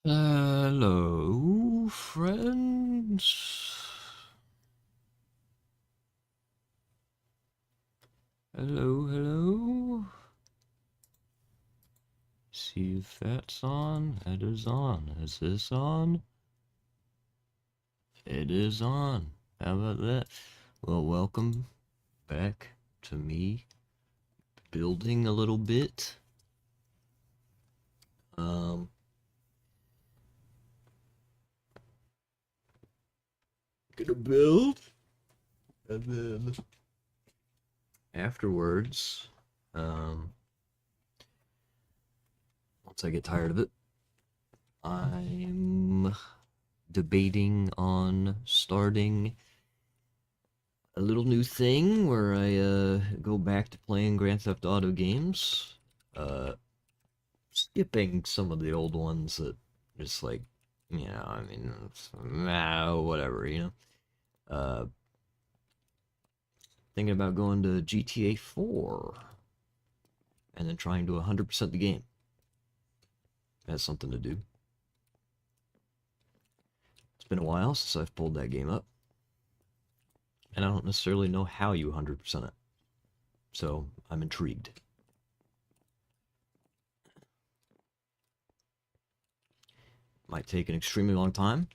Hello, friends. Hello, hello. See if that's on. It is on. Is this on? It is on. How about that? Well, welcome back to me building a little bit. Um, gonna build, and then afterwards, um, once I get tired of it, I'm debating on starting a little new thing where I go back to playing Grand Theft Auto games, uh, skipping some of the old ones that just like, I mean, whatever, thinking about going to GTA 4 and then trying to 100% the game. That's something to do. It's been a while since I've pulled that game up, and I don't necessarily know how you 100% it, so I'm intrigued. Might take an extremely long time,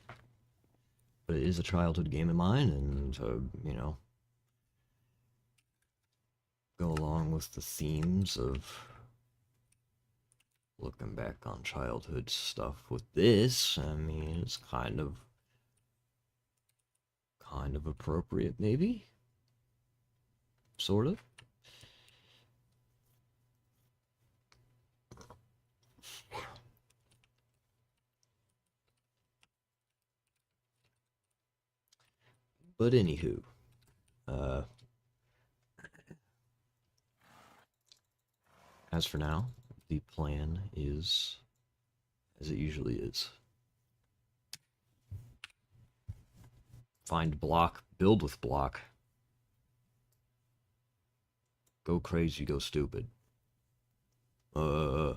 but it is a childhood game of mine, and go along with the themes of looking back on childhood stuff with this. I mean, it's kind of appropriate, maybe, sort of. But anywho, uh, as for now, the plan is as it usually is: find block, build with block, go crazy, go stupid. Uh,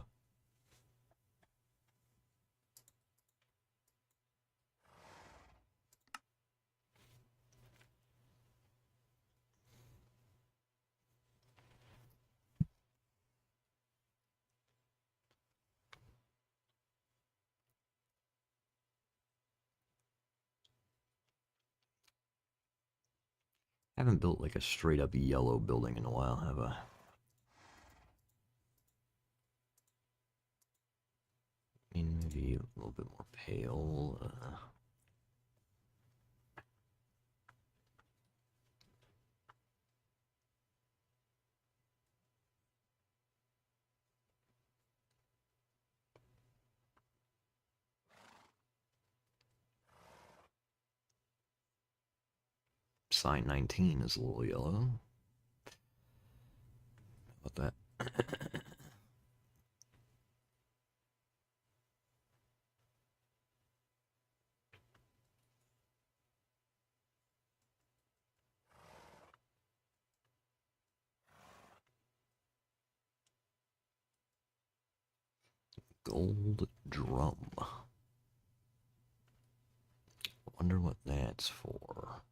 haven't built like a straight up yellow building in a while, have I? I mean, maybe a little bit more pale. Sign 19 is a little yellow. How about that? Gold drum. Wonder what that's for.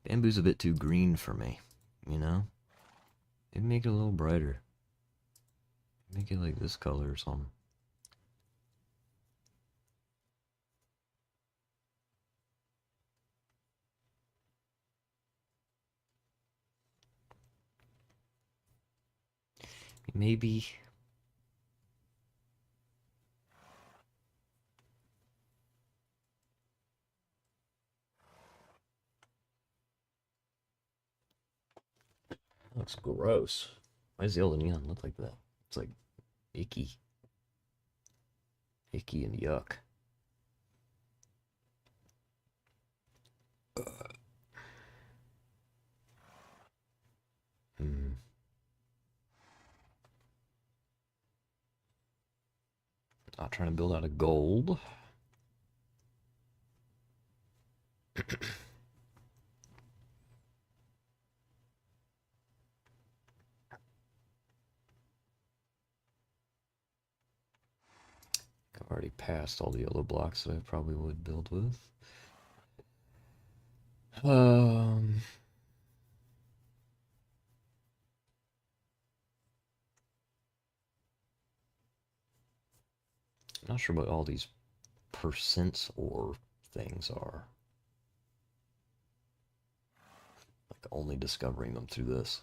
Bamboo's a bit too green for me, you know? Maybe make it a little brighter. Make it like this color or something. Maybe. That looks gross. Why does the old neon look like that? It's like icky. Icky and yuck. Hmm. Not trying to build out of gold. already passed all the yellow blocks that I probably would build with. Not sure what all these percents or things are. Like only discovering them through this.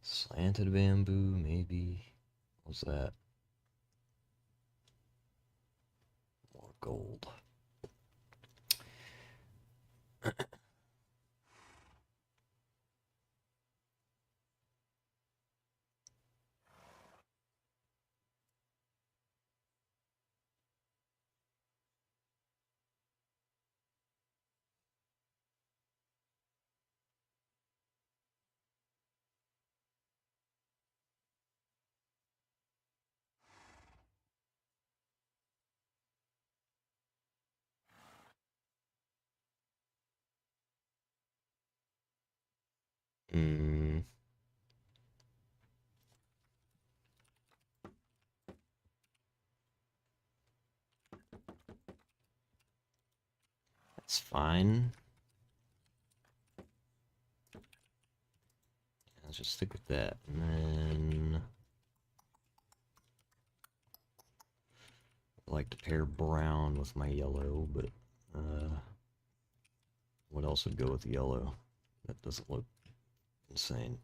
Slanted bamboo, maybe. What's that? More gold. Hmm. That's fine. Let's just stick with that. And then I like to pair brown with my yellow, but what else would go with yellow? That doesn't look insane.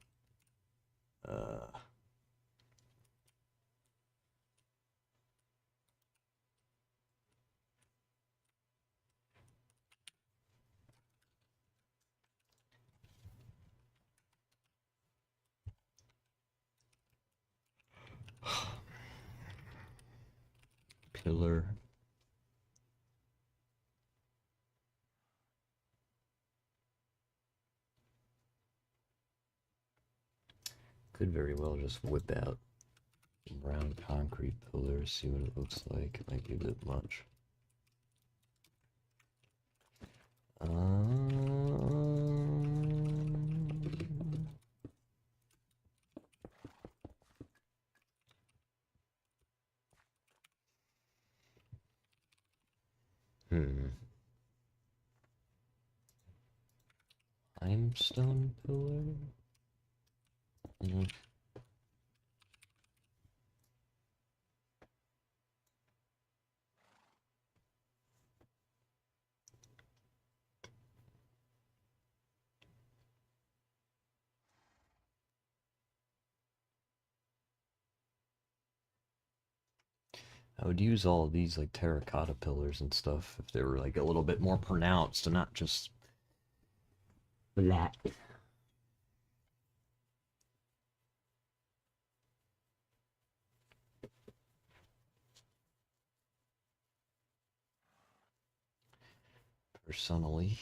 Pillar. Could very well just whip out brown concrete pillar, see what it looks like. It might be a bit much. Limestone pillar? I would use all of these like terracotta pillars and stuff if they were like a little bit more pronounced and not just flat. Personally,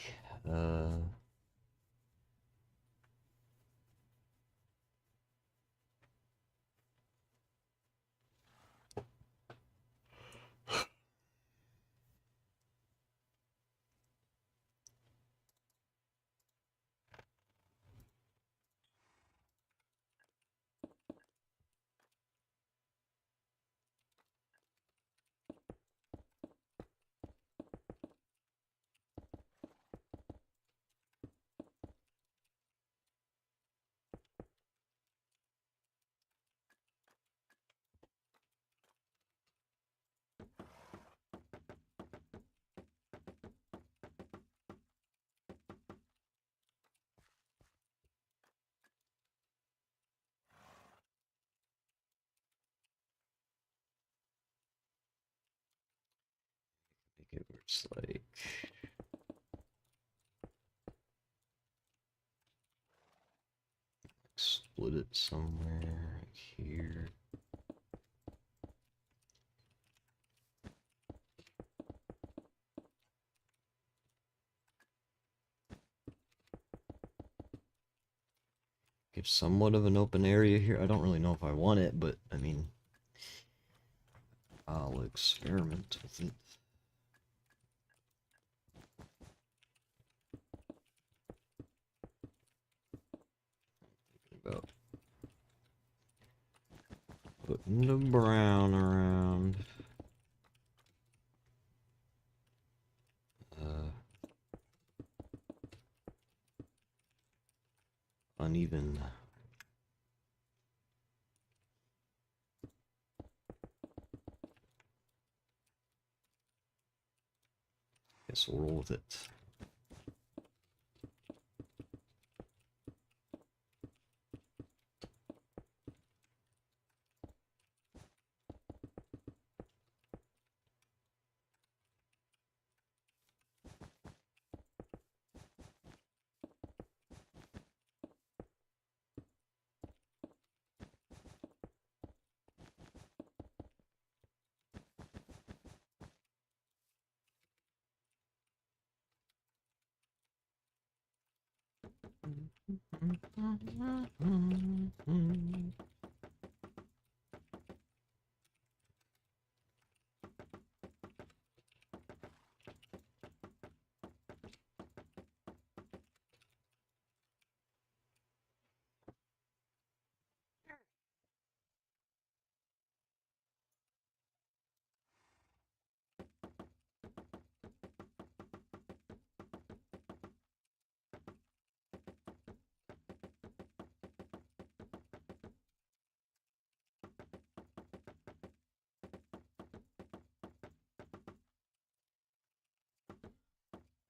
make it where it's like split it somewhere like here. Give somewhat of an open area here. I don't really know if I want it, but I mean, I'll experiment with it. the brown around. Uneven. Guess we'll roll with it.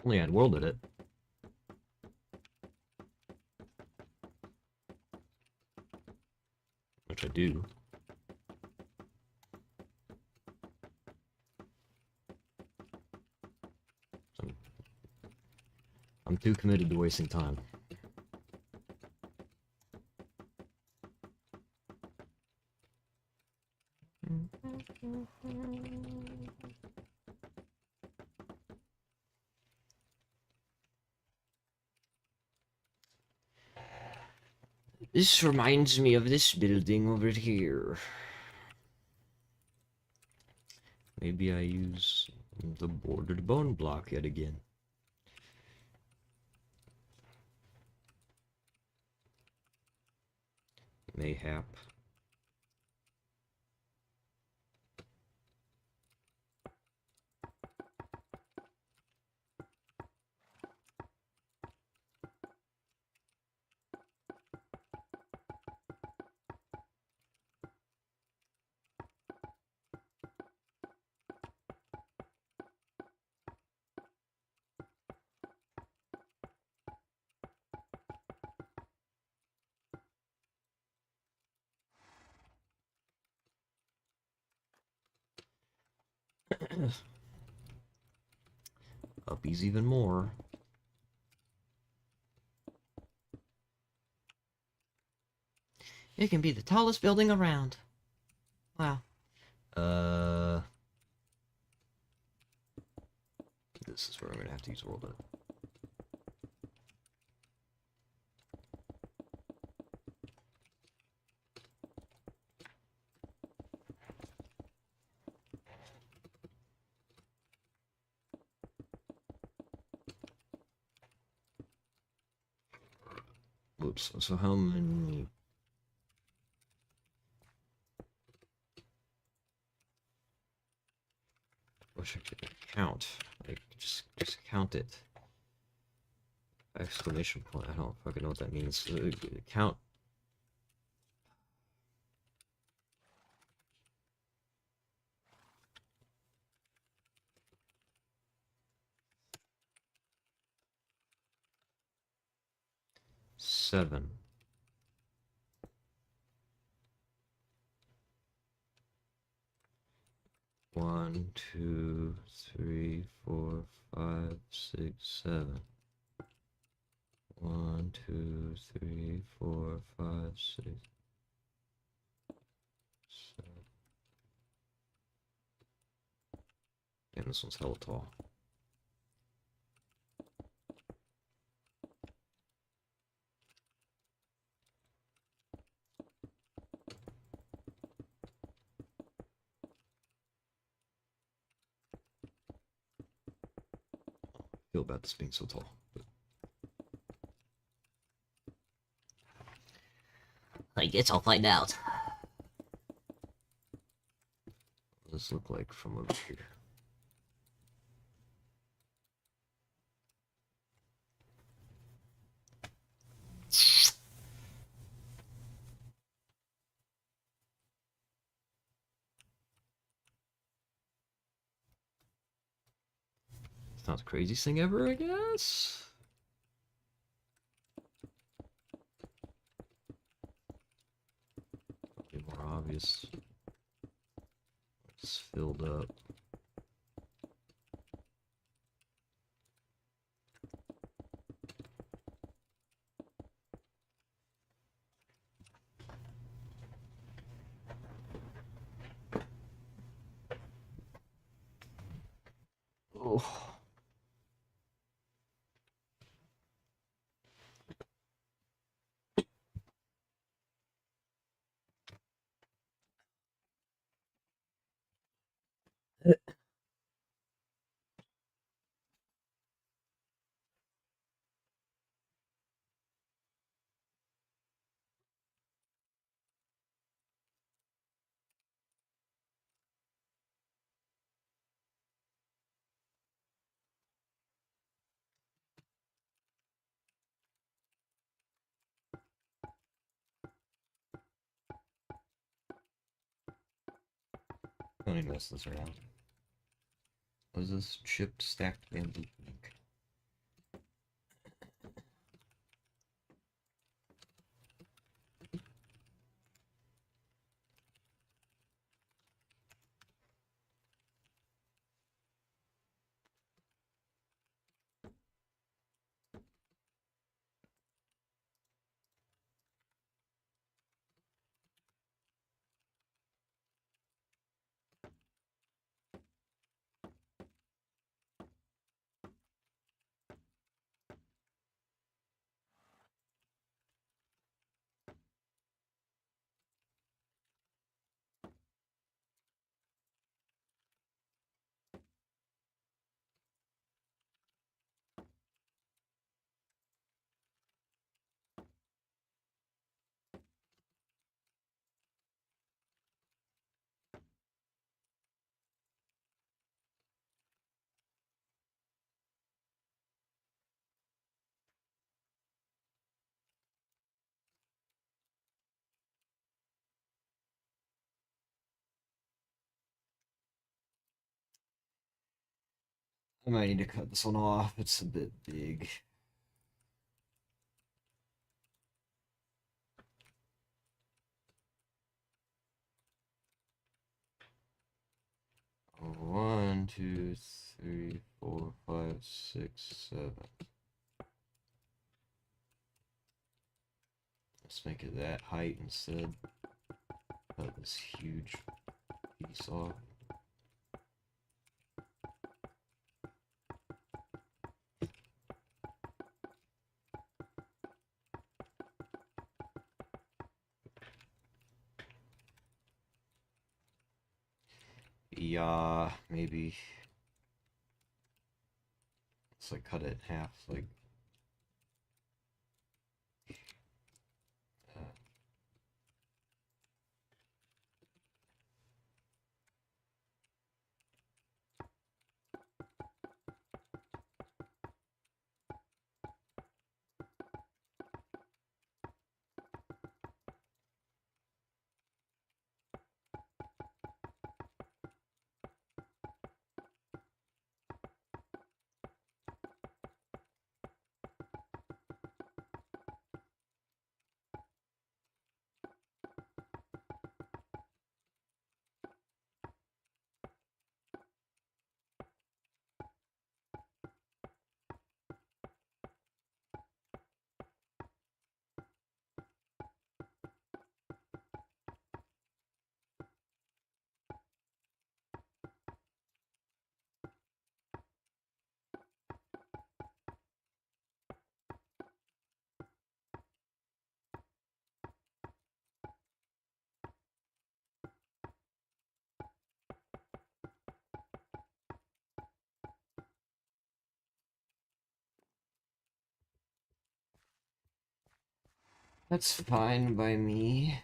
Only I'd worlded it. Which I do. I'm too committed to wasting time. This reminds me of this building over here. Maybe I use the bordered bone block yet again. Mayhap. Uppies even more. It can be the tallest building around. Wow. This is where I'm gonna have to use world edit. Whoops. So how many? Wish I could count. Like just count it. Exclamation point. I don't fucking know what that means. Count. Seven. One, two, three, four, five, six, seven. One, two, three, four, five, six, seven. Damn, this one's hella tall. I feel about this being so tall. I guess I'll find out. this look like from over here? It's not the craziest thing ever, I guess. Be more obvious. It's filled up. Oh. Don't even mess this around. What is this? Chipped stacked bamboo ink. I might need to cut this one off. It's a bit big. One, two, three, four, five, six, seven. Let's make it that height instead. Cut this huge piece off. Yeah, maybe. Let's like cut it in half, like. Uh, that's fine by me.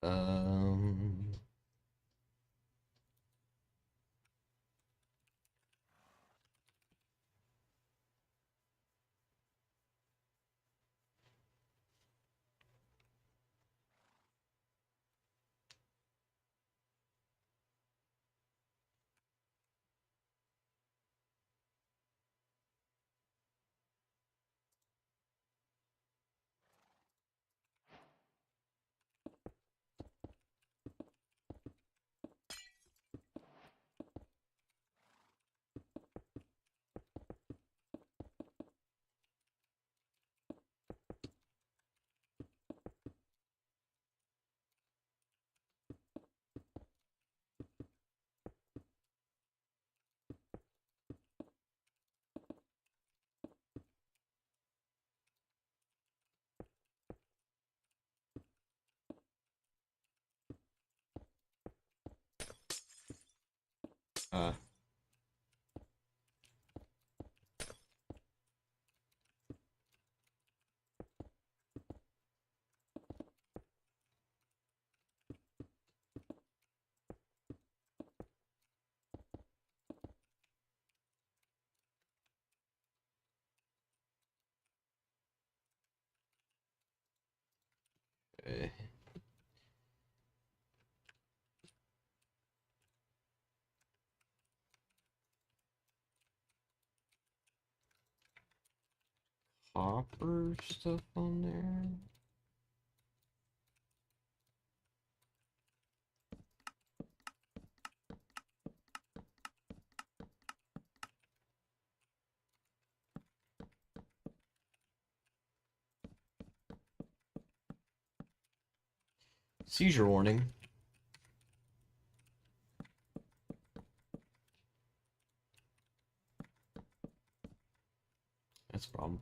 Um, uh, eh, copper stuff on there. Seizure warning. That's a problem.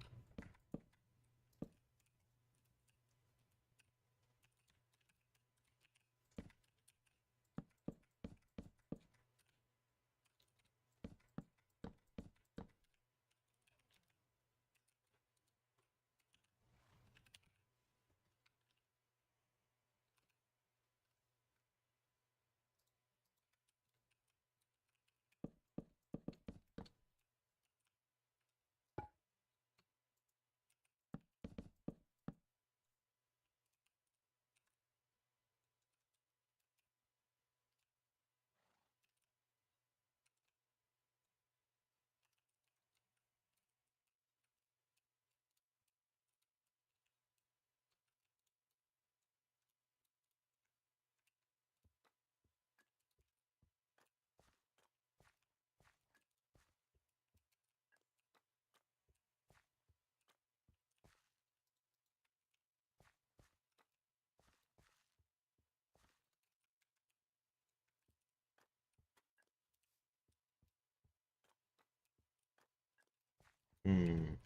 Hmm.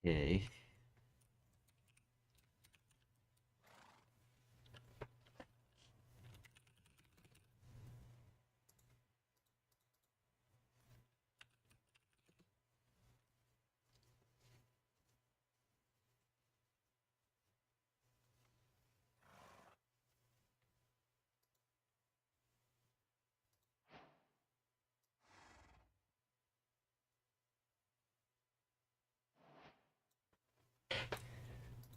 Okay.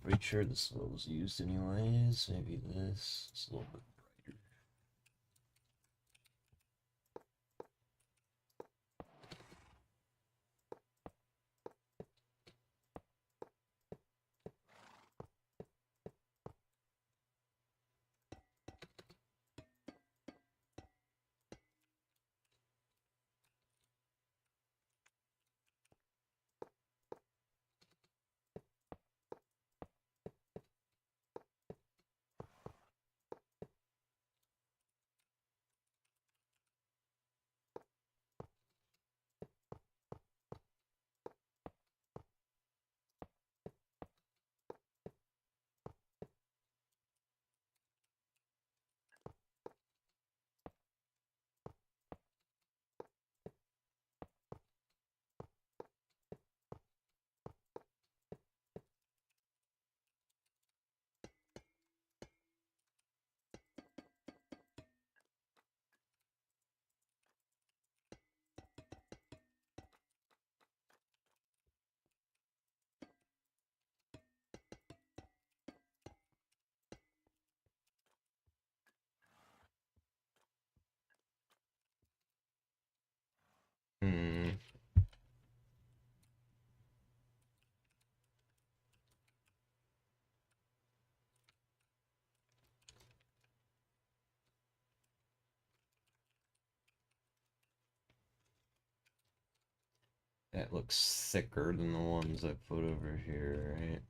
Pretty sure this one was used anyways. Maybe this. It's a little bit brighter. Hmm. That looks thicker than the ones I put over here, right?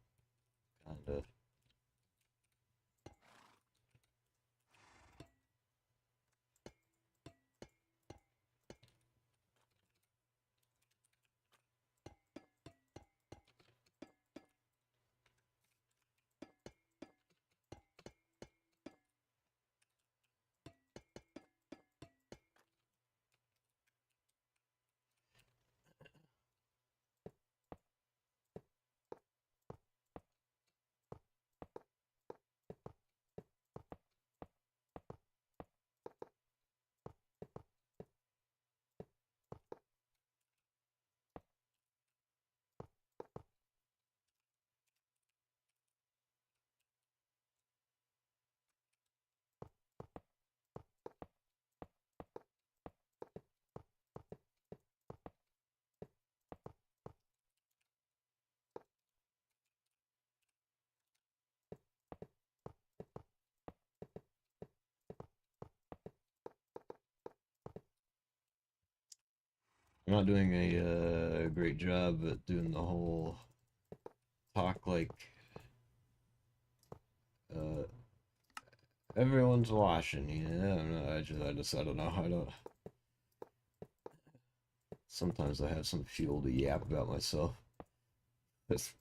Kinda. I'm not doing a great job at doing the whole talk like uh, everyone's watching. Yeah, I don't know. I don't know. I don't. Sometimes I have some fuel to yap about myself. But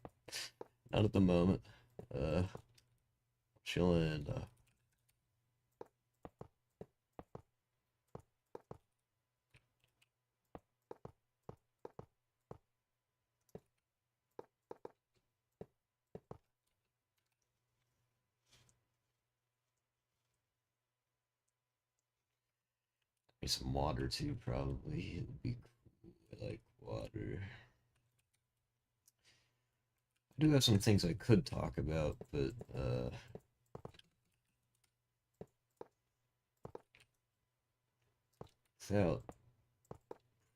not at the moment. Uh, Chilling. Need some water too, probably. It'd be cool. I like water. I do have some things I could talk about, but without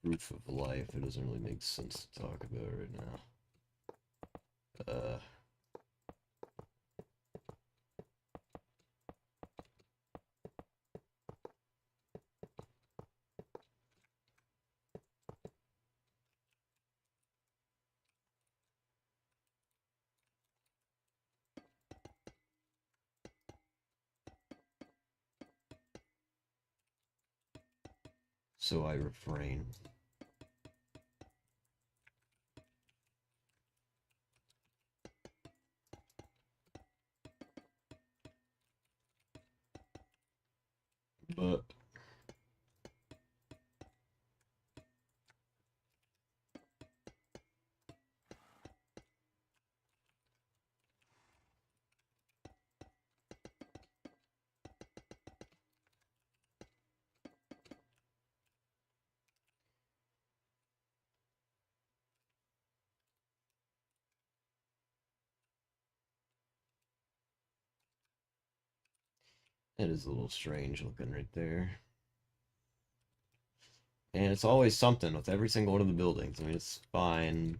proof of life, it doesn't really make sense to talk about right now. So I refrain. But It is a little strange looking right there. And it's always something with every single one of the buildings. I mean, it's fine.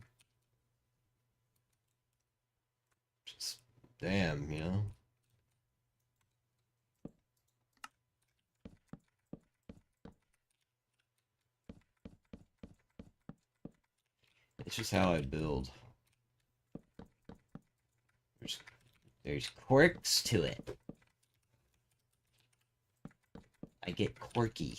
Just damn, you know? It's just how I build. There's, there's quirks to it. I get quirky.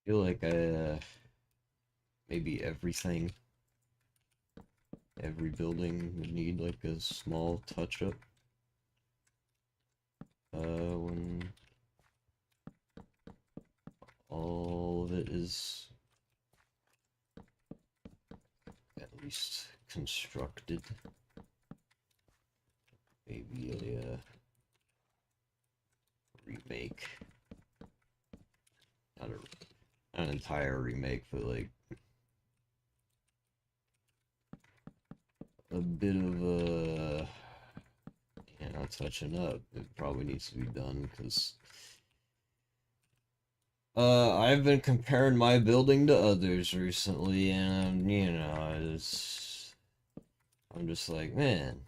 I feel like maybe every building would need like a small touch up. When all of it is at least constructed. Maybe a remake. Not an entire remake, but like a bit of a touching up. It probably needs to be done because I've been comparing my building to others recently, and I'm just like, man,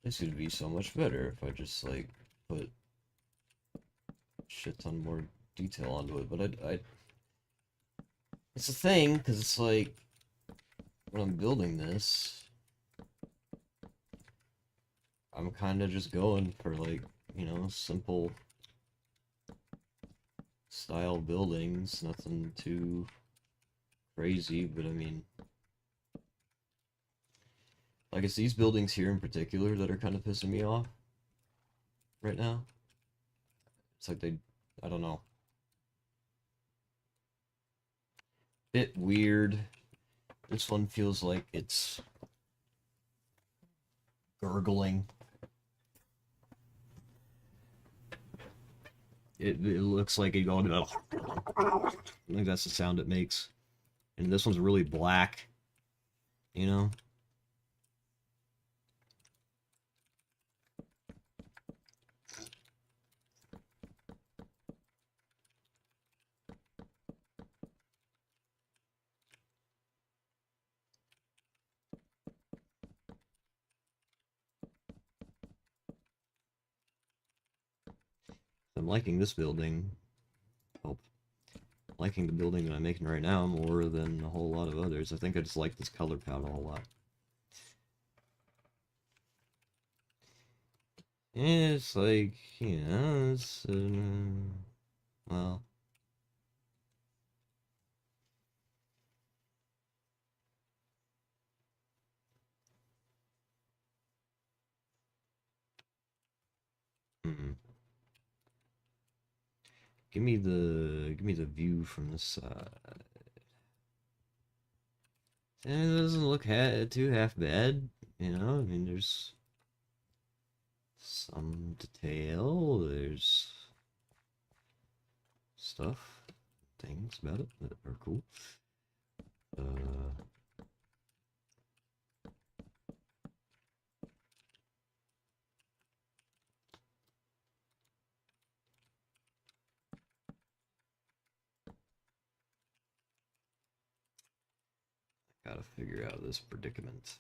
this would be so much better if I just like put shit ton more detail onto it. But it's a thing because it's like when I'm building this, I'm kind of just going for like simple style buildings, nothing too crazy. But I mean, like it's these buildings here in particular that are kind of pissing me off right now. It's like I don't know, bit weird. This one feels like it's gurgling. It looks like it going. I think that's the sound it makes. And this one's really black, you know. I'm liking this building. Oh, liking the building that I'm making right now more than a whole lot of others. I think I just like this color palette a whole lot. Yeah, it's like, it's, well, hmm. Give me the view from this side. And it doesn't look too half bad, I mean, there's some detail, there's stuff, things about it that are cool. Uh, Gotta figure out this predicament.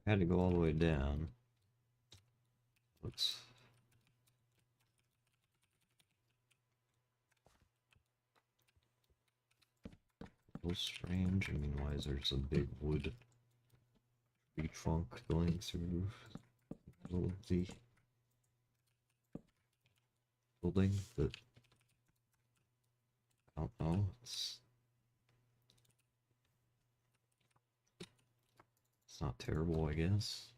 Had to go all the way down. Let's... A little strange. I mean, why is there some big wood tree trunk going through the middle of the building? But I don't know. It's not terrible, I guess.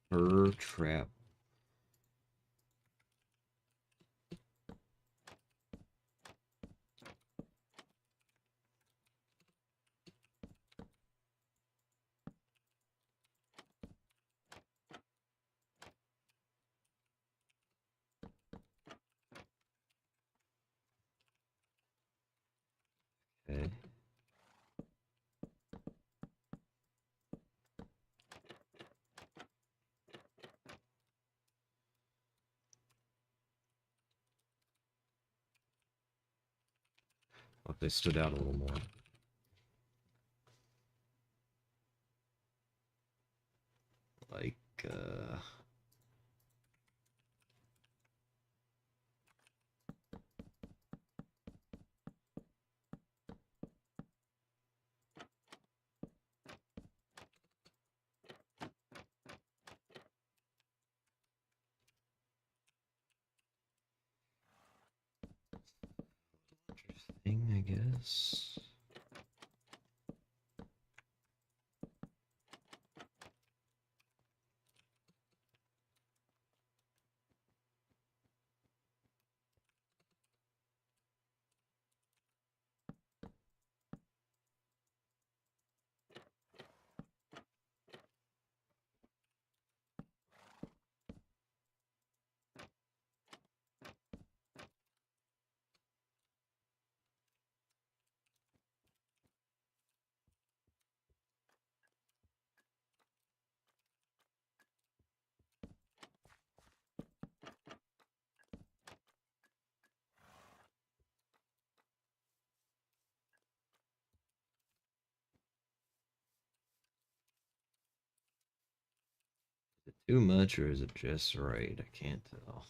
Fur trap. Okay. Hope they stood out a little more. Like, interesting, I guess. Is it too much or is it just right? I can't tell.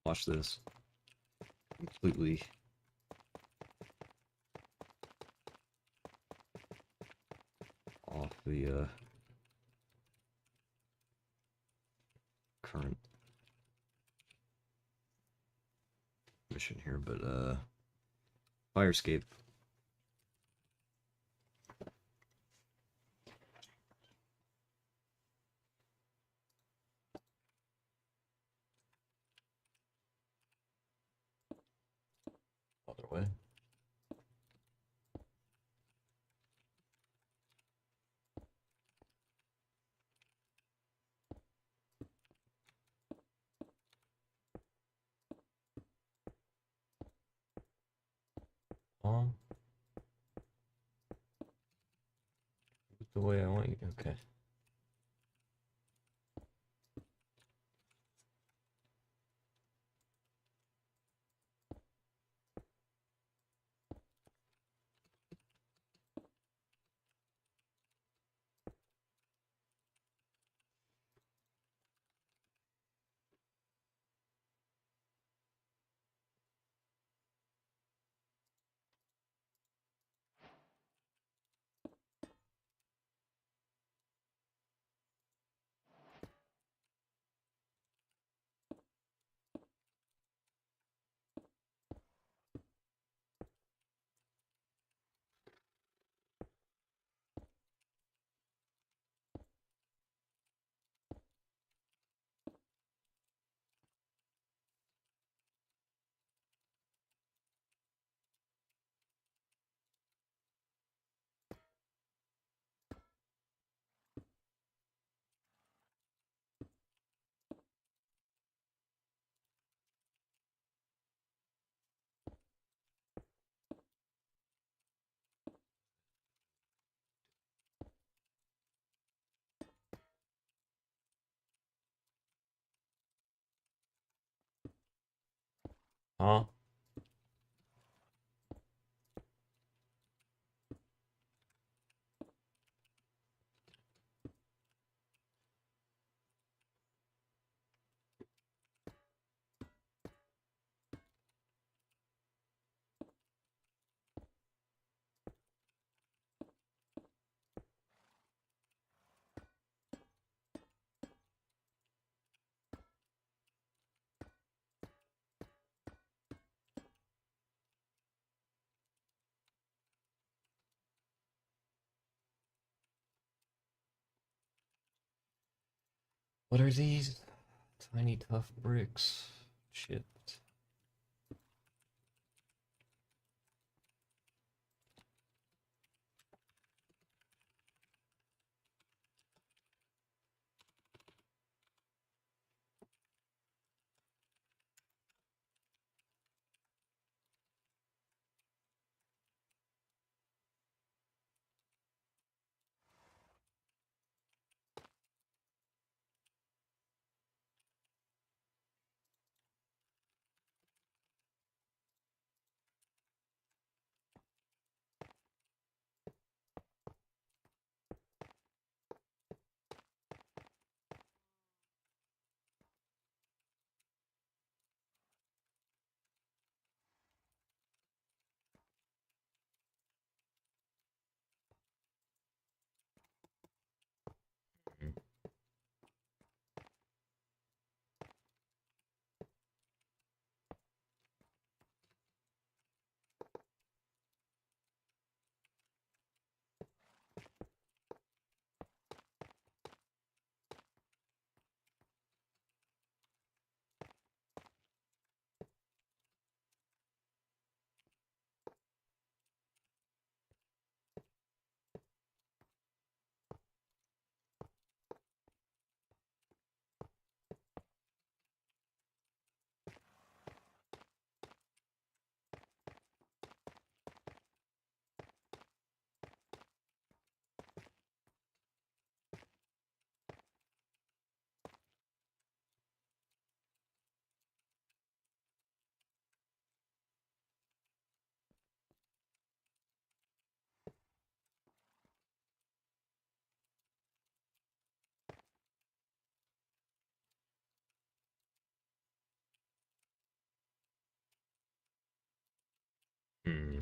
Watch this. Completely off the current mission here, but fire escape. Other way. Oh, the way I want you. Okay. Huh? What are these? Tiny tough bricks. Shit. Hmm.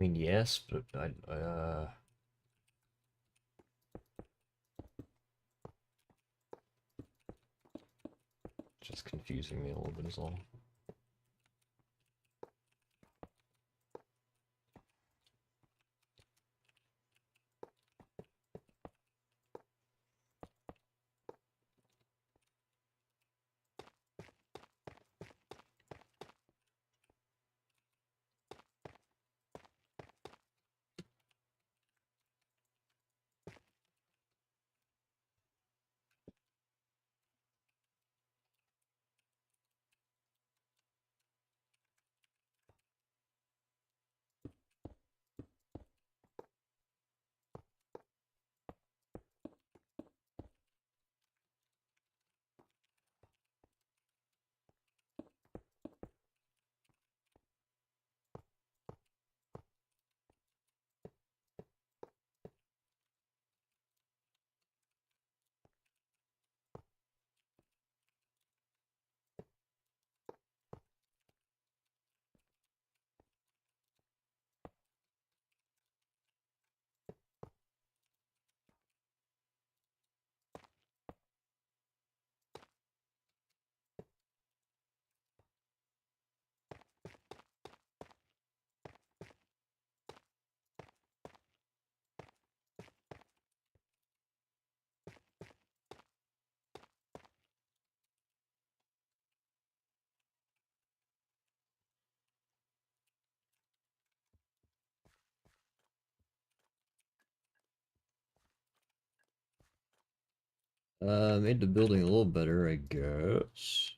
I mean, yes, but just confusing me a little bit is all. Made the building a little better, I guess.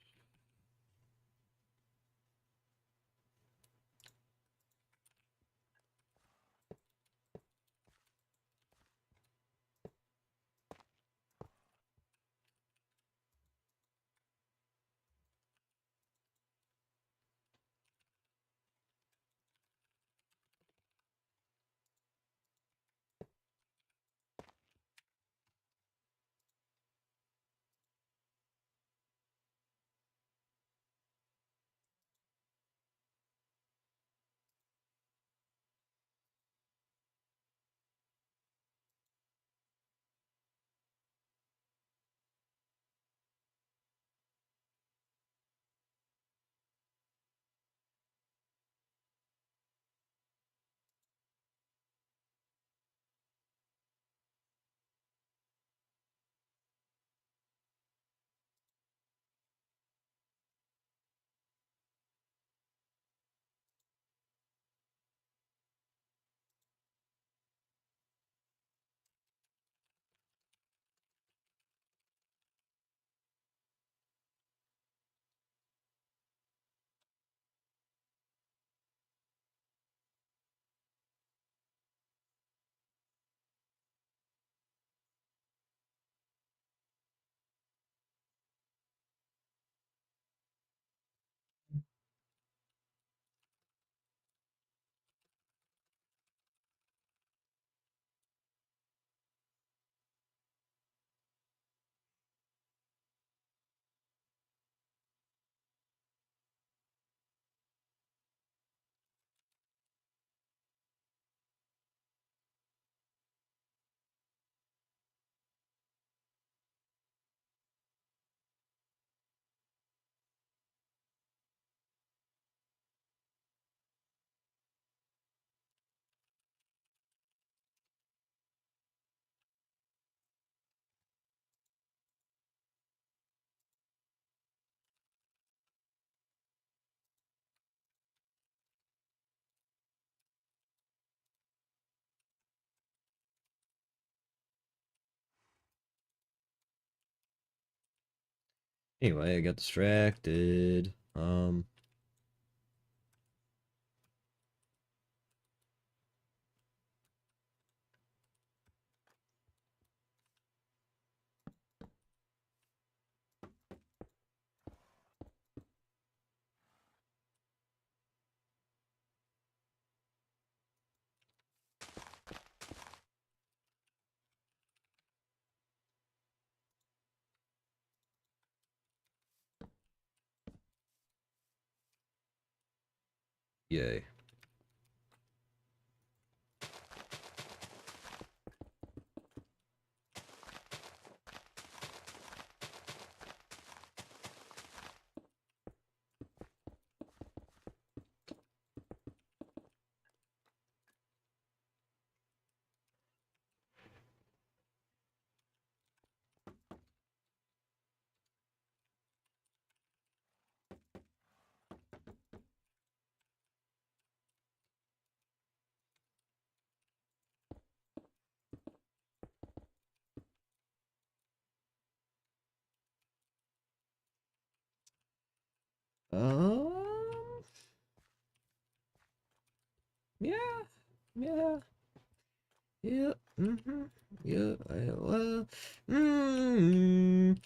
Anyway, I got distracted. Yay. Um, yeah, yeah, yeah, yeah, mm.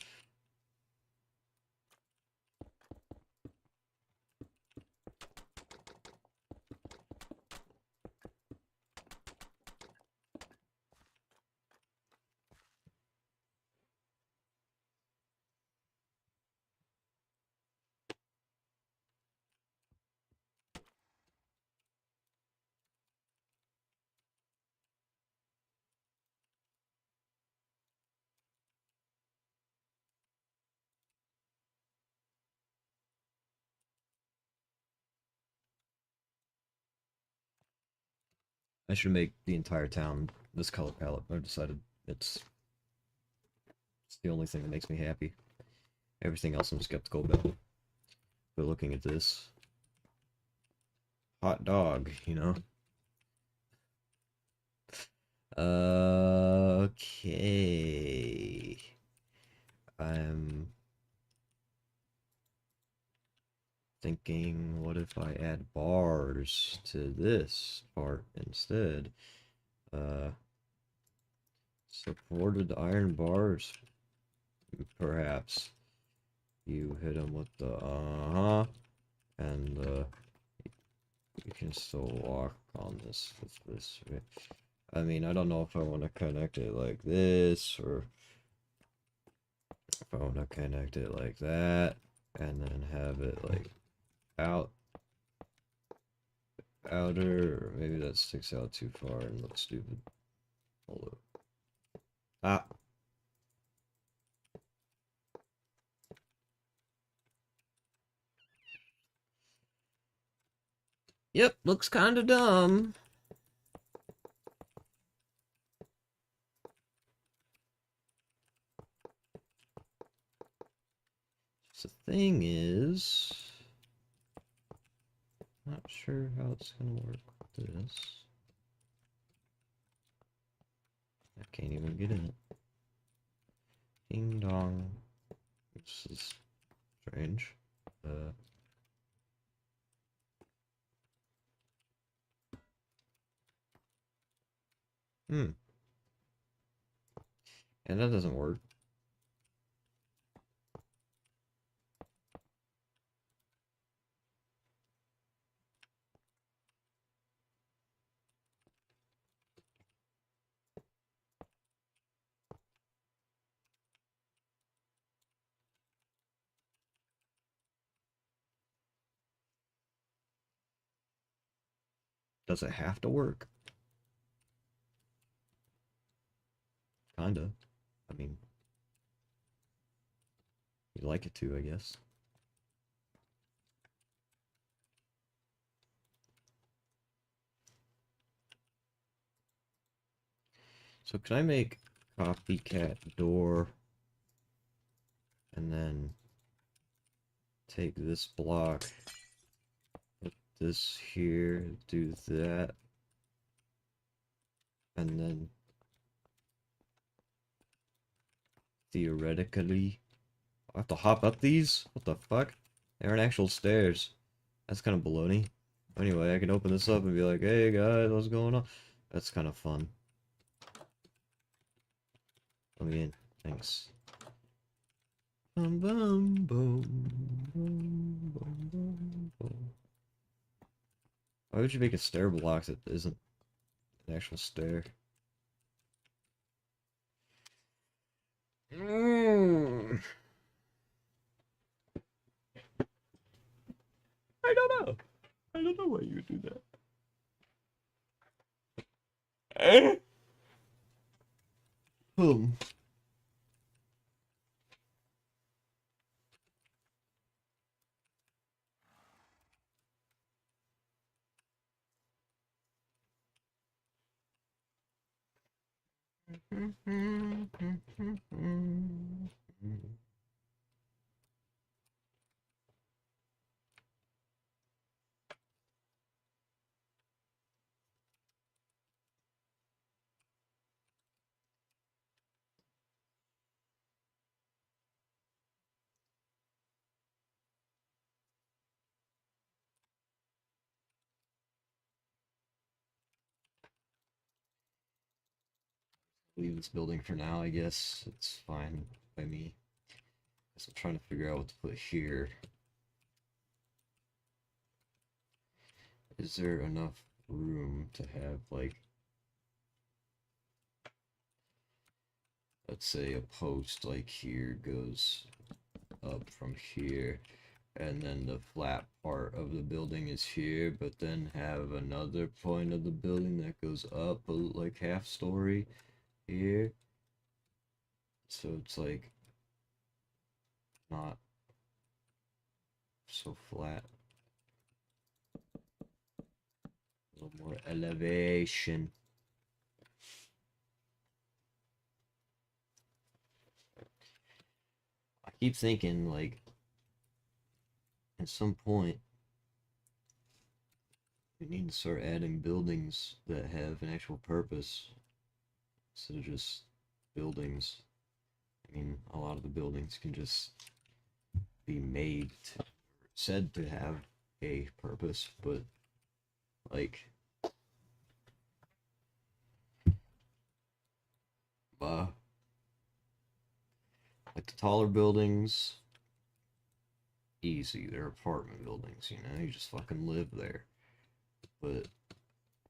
I should make the entire town this color palette. I've decided it's it's the only thing that makes me happy. Everything else I'm skeptical about. But looking at this hot dog, you know. Okay. I'm thinking, what if I add bars to this part instead? Supported iron bars, perhaps. You hit them with the and you can still walk on this with this. Right? I mean, I don't know if I want to connect it like this or if I want to connect it like that and then have it like out outer, or maybe that sticks out too far and looks stupid. Hold up. Ah. Yep, looks kind of dumb. So the thing is, not sure how it's gonna work with this. I can't even get in it. Ding dong. This is strange. Hmm. And that doesn't work. Does it have to work? Kinda. I mean, you'd like it to, I guess. So can I make copycat door and then take this block, put this here, do that, and then theoretically, I have to hop up these? What the fuck? They aren't actual stairs. That's kind of baloney. Anyway, I can open this up and be like, hey guys, what's going on? That's kind of fun. Let me in. Thanks. Bum, bum, bum, bum, bum, bum, bum. Why would you make a stair block that isn't an actual stair? Mm. I don't know. I don't know why you would do that. Hmm. Leave this building for now, I guess. It's fine by me. So I'm trying to figure out what to put here. Is there enough room to have, like, let's say a post like here goes up from here, and then the flat part of the building is here, but then have another point of the building that goes up like half story here. So it's like not so flat. A little more elevation. I keep thinking, like, at some point, we need to start adding buildings that have an actual purpose instead of just buildings. I mean, a lot of the buildings can just be made, said to have a purpose, but like, uh, like the taller buildings, easy. They're apartment buildings, you know, you just fucking live there. But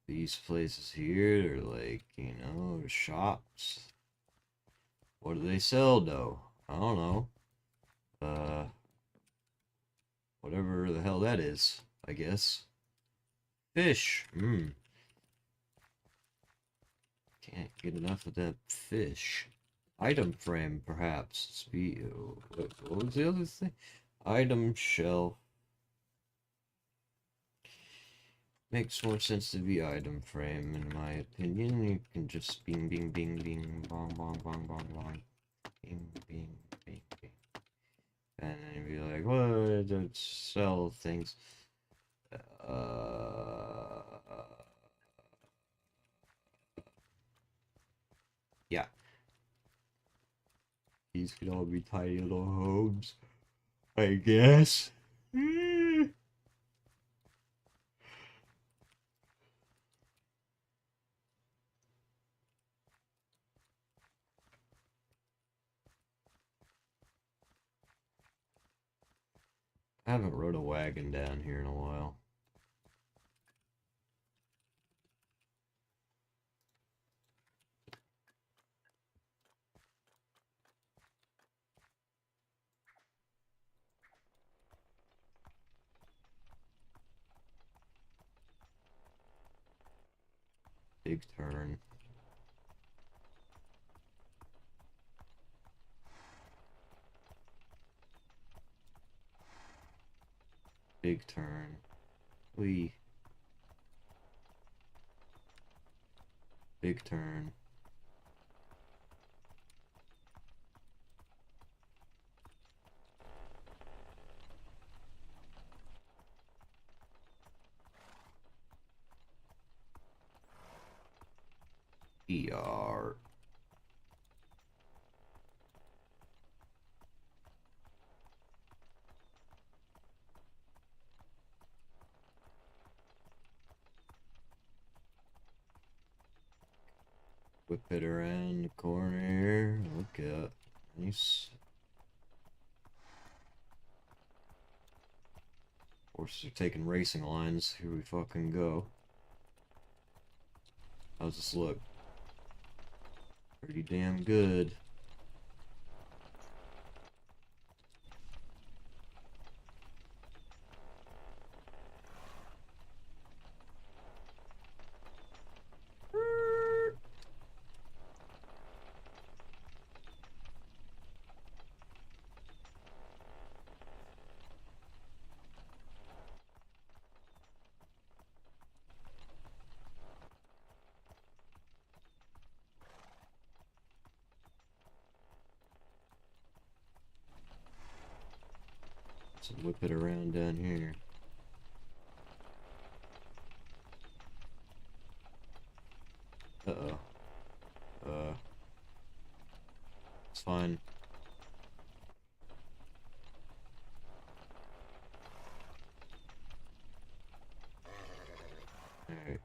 these places here are like, you know, shops. What do they sell though? I don't know. Uh, whatever the hell that is, I guess. Fish. Can't get enough of that fish. Item frame, perhaps. What was the other thing? Item shelf. Makes more sense to be item frame, in my opinion. You can just bing, bing, bing, bing, bong, bong, bong, bong, bong. Bing, bing, bing, bing. And then you'd be like, what? Let's sell things. Uh, yeah. These could all be tiny little homes, I guess. I haven't rode a wagon down here in a while. Big turn. Big turn. Wee. Big turn. ER. Whip it around the corner. Look at nice. Horses are taking racing lines. Here we fucking go. How's this look? Pretty damn good. So whip it around down here. Uh-oh. It's fine. Alright.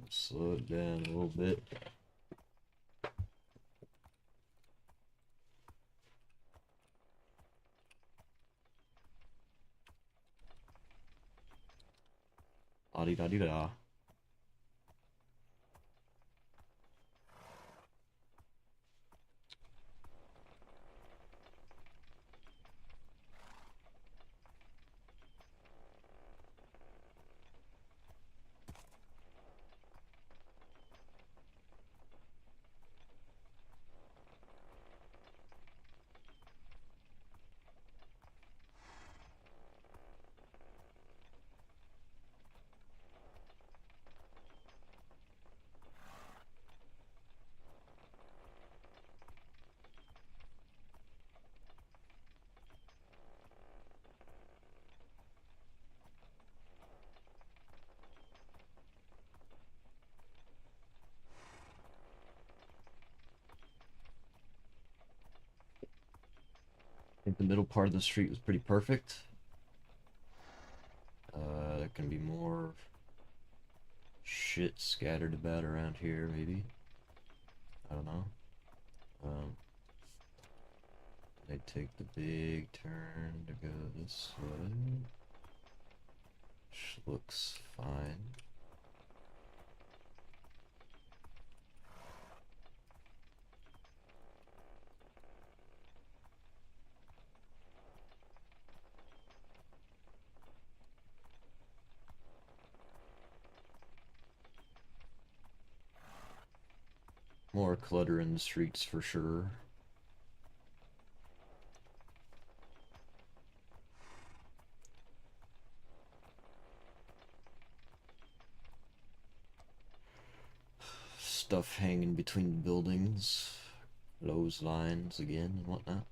Slow it down a little bit. La-di-da-di-da. The middle part of the street was pretty perfect. There can be more shit scattered about around here, maybe. I don't know. Um, they take the big turn to go this way, which looks fine. More clutter in the streets for sure. Stuff hanging between buildings, clotheslines again and whatnot.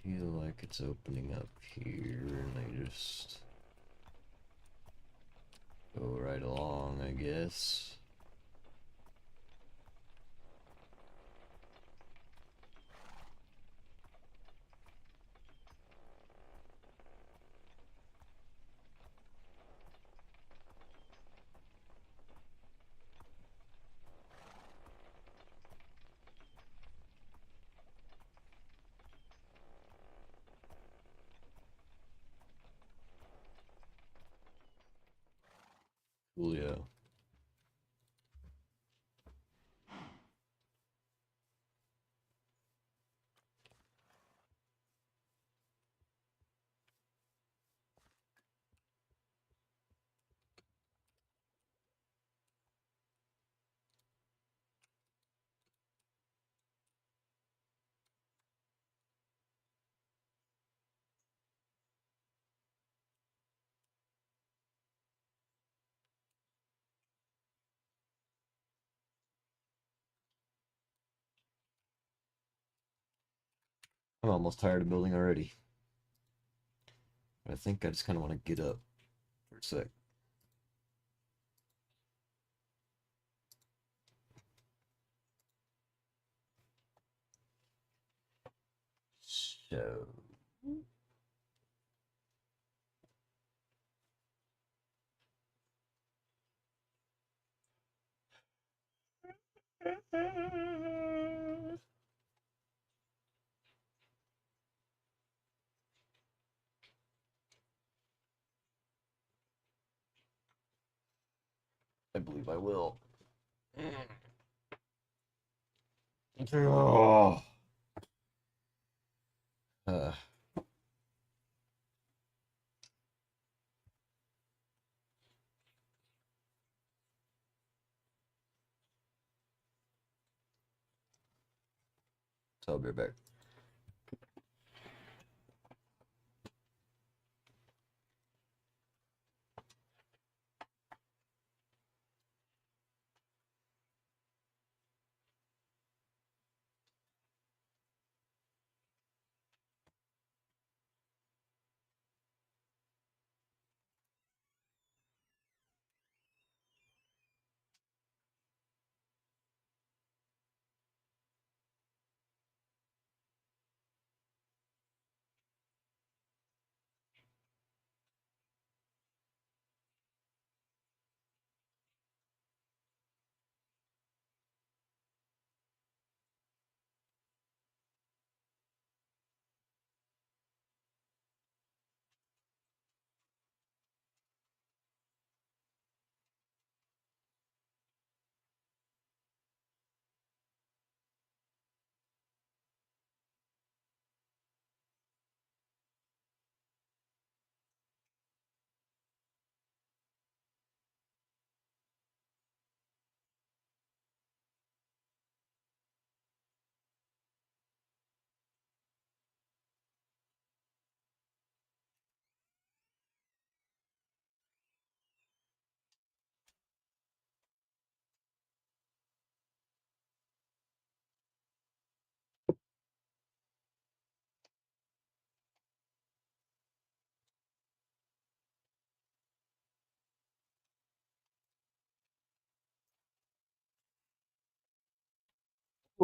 Feel like it's opening up here and they just go right along, I guess. Coolio. I'm almost tired of building already. But I think I just kind of want to get up for a sec. So. I believe I will. Oh. Uh, so I'll be right back.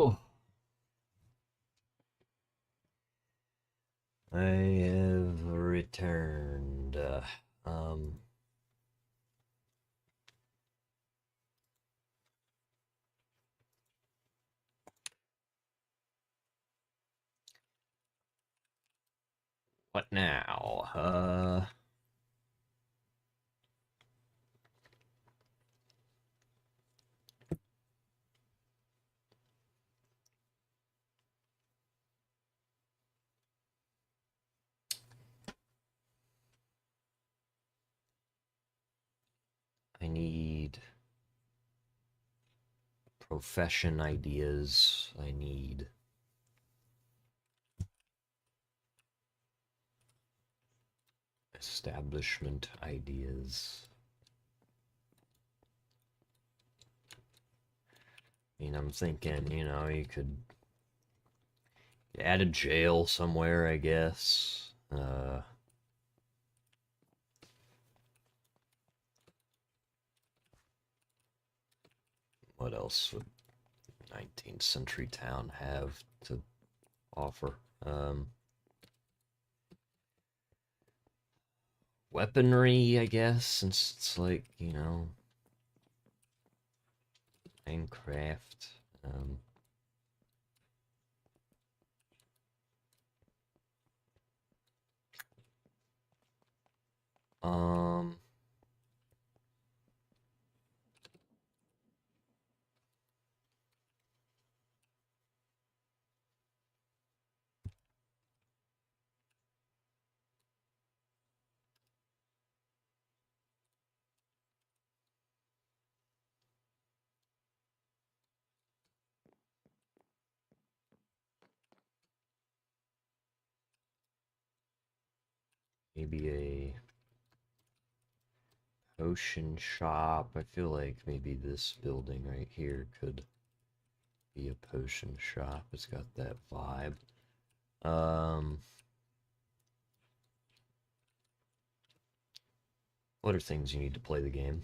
Oh. I have returned. Um, what now? I need profession ideas. I need establishment ideas. I mean, I'm thinking, you could add a jail somewhere, I guess. What else would 19th century town have to offer? Weaponry, I guess, since it's like, Minecraft. Um, um, maybe a potion shop. I feel like maybe this building right here could be a potion shop. It's got that vibe. What are things you need to play the game?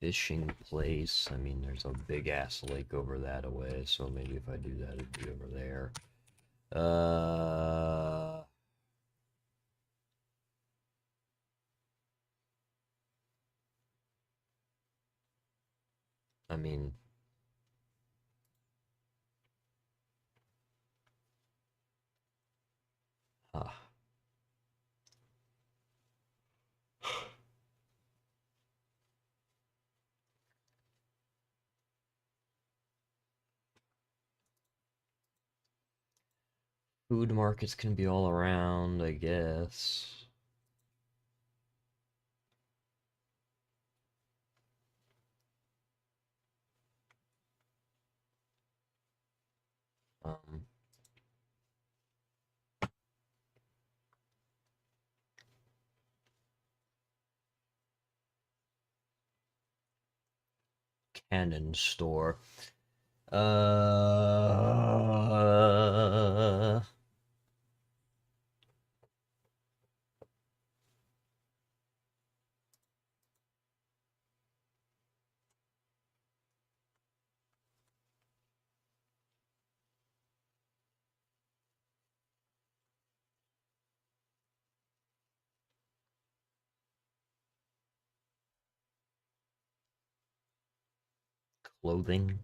Fishing place. I mean, there's a big ass lake over that away, so maybe if I do that, it'd be over there. I mean, ah. Food markets can be all around, I guess. Um, Canon store. Uh, Clothing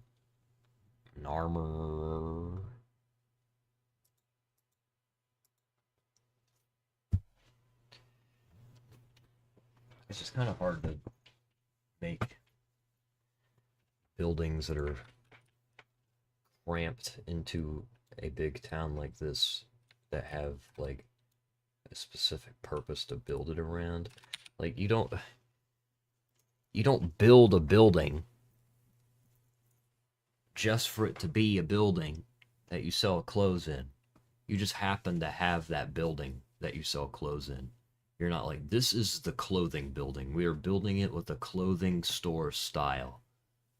and armor. It's just kind of hard to make buildings that are cramped into a big town like this that have like a specific purpose to build it around. Like you don't build a building just for it to be a building that you sell clothes in. You just happen to have that building that you sell clothes in. You're not like, this is the clothing building. We are building it with a clothing store style.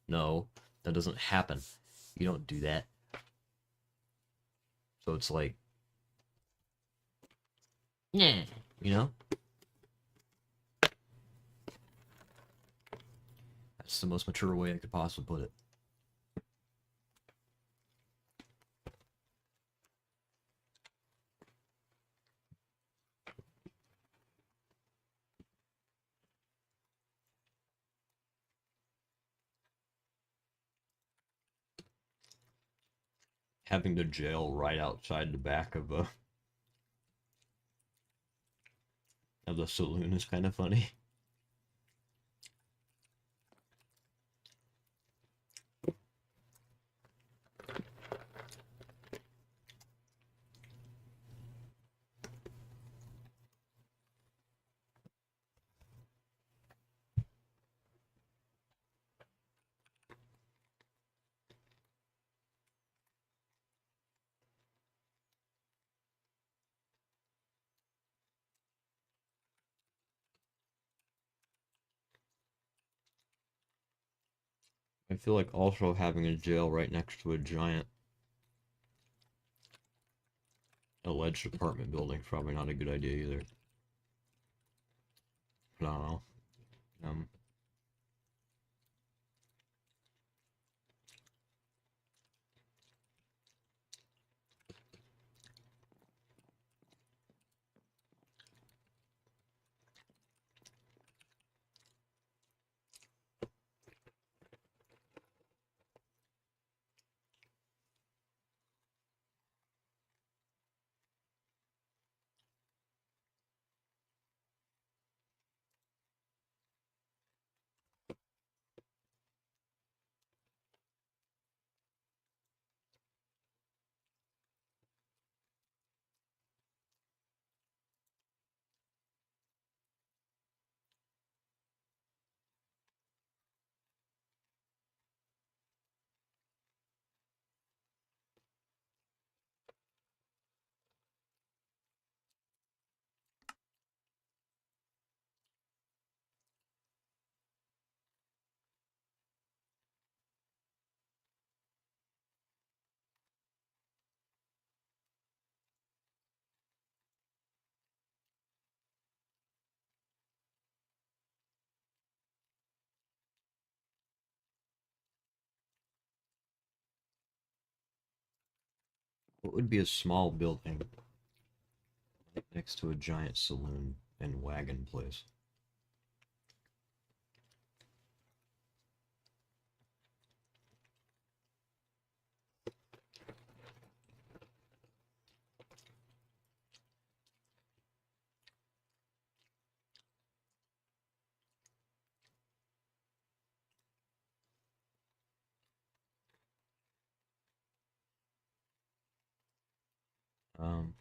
No, that doesn't happen. You don't do that. So it's like, yeah, you know? That's the most mature way I could possibly put it. Having the jail right outside the back of the saloon is kind of funny. I feel like also having a jail right next to a giant alleged apartment building is probably not a good idea either. I don't know. Um, what would be a small building right next to a giant saloon and wagon place? Um,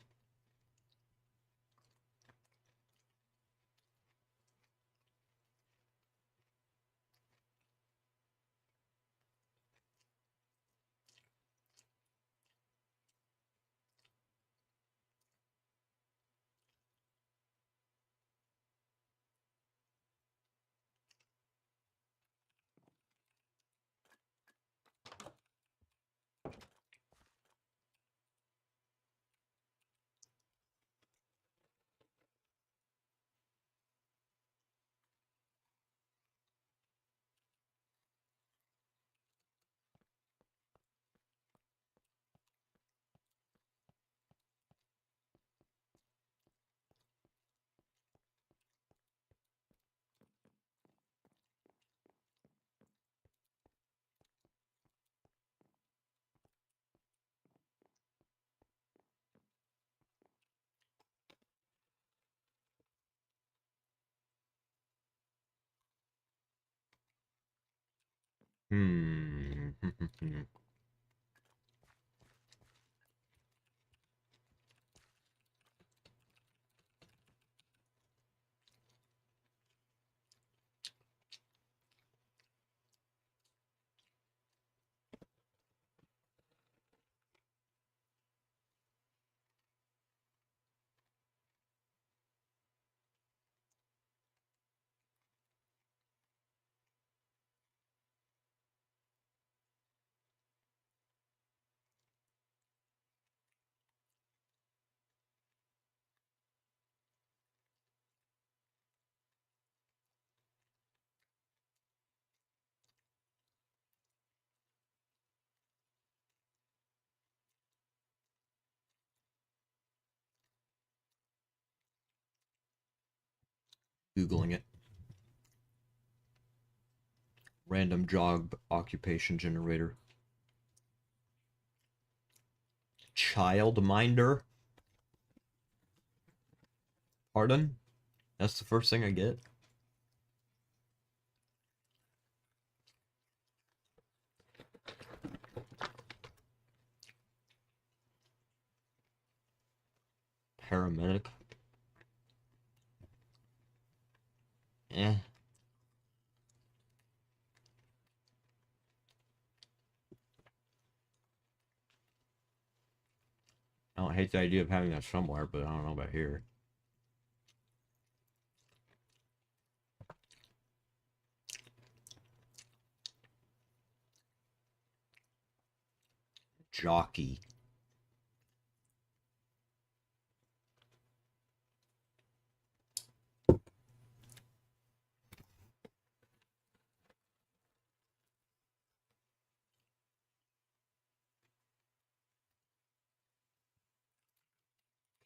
hmm. Googling it. Random job occupation generator. Childminder. Pardon? That's the first thing I get? Paramedic. Eh. I don't hate the idea of having that somewhere, but I don't know about here. Jockey.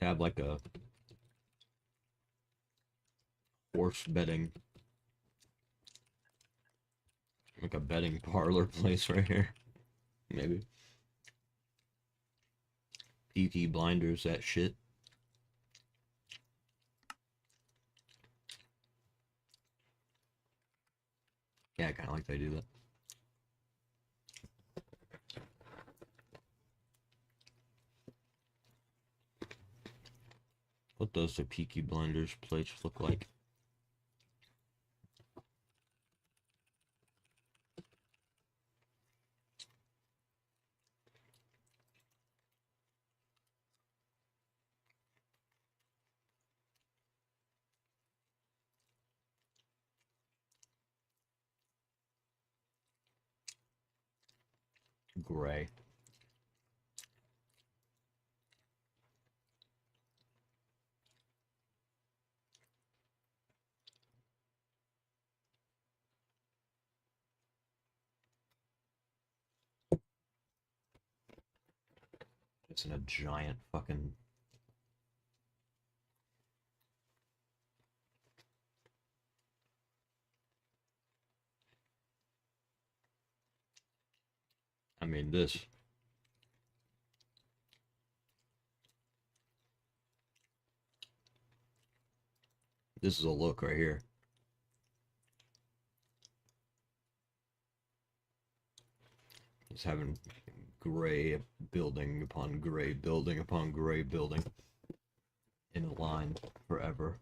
Have like a horse betting, like a betting parlor place right here. Maybe. Peaky Blinders, that shit. Yeah, I kind of like they do that. What does the Peaky Blinders place look like? Gray. It's in a giant fucking... I mean, this. This is a look right here. It's having gray building upon gray building upon gray building in a line forever.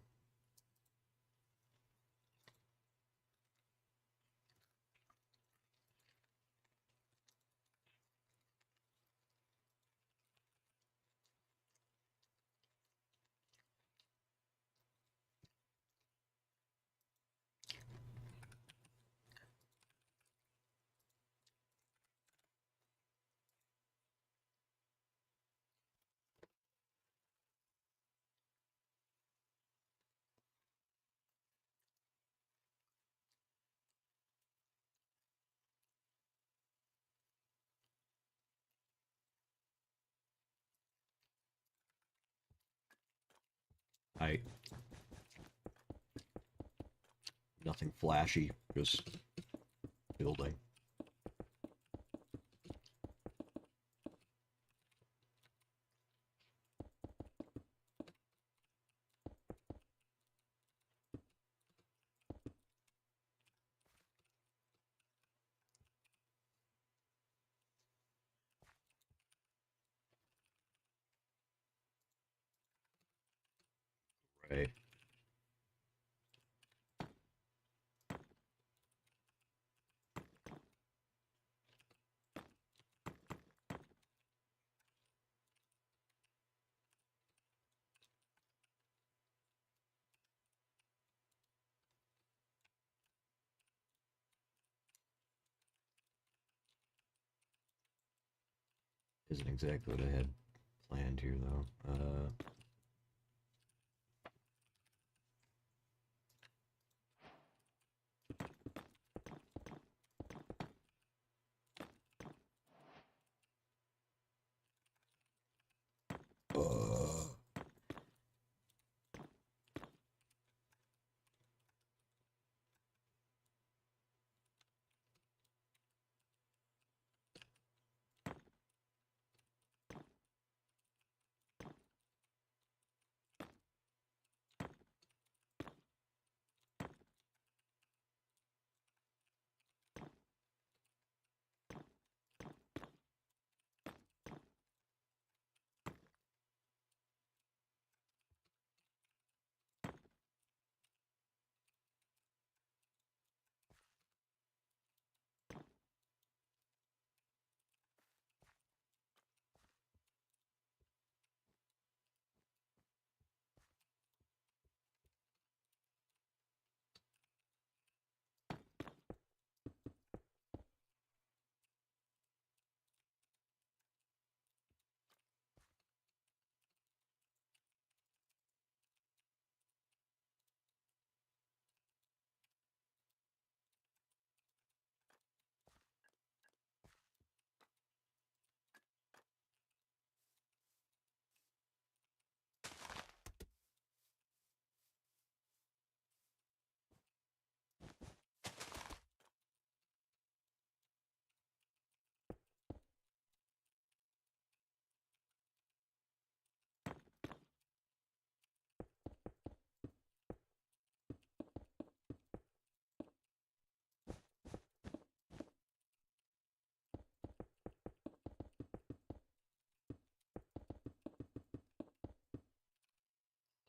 I Nothing flashy, just building. Right. Isn't exactly what I had planned here, though.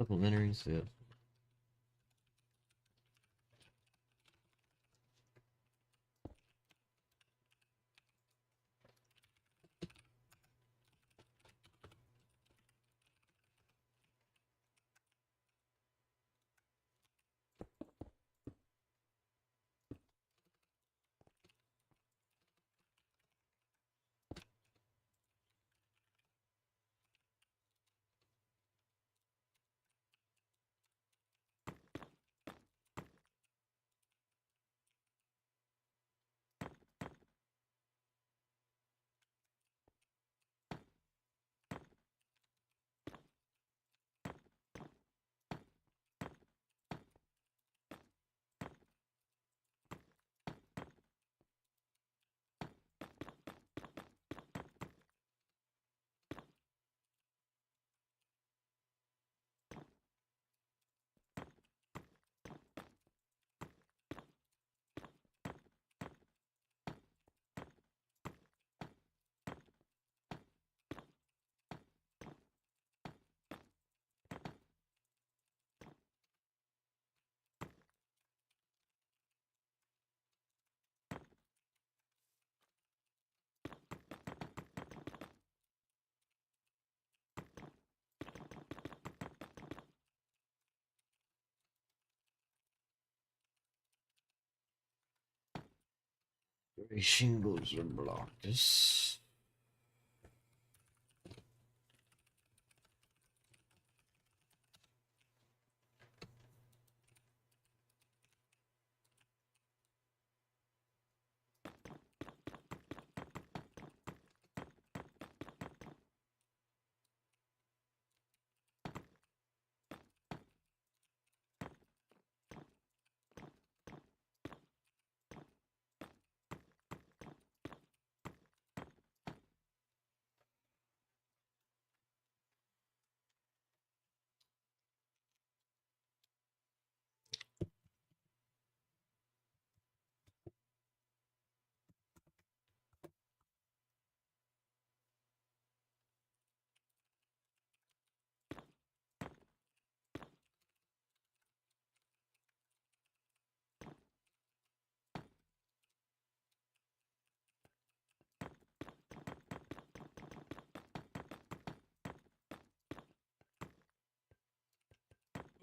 Supplementaries, yeah. Three shingles are blocked. This.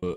Uh,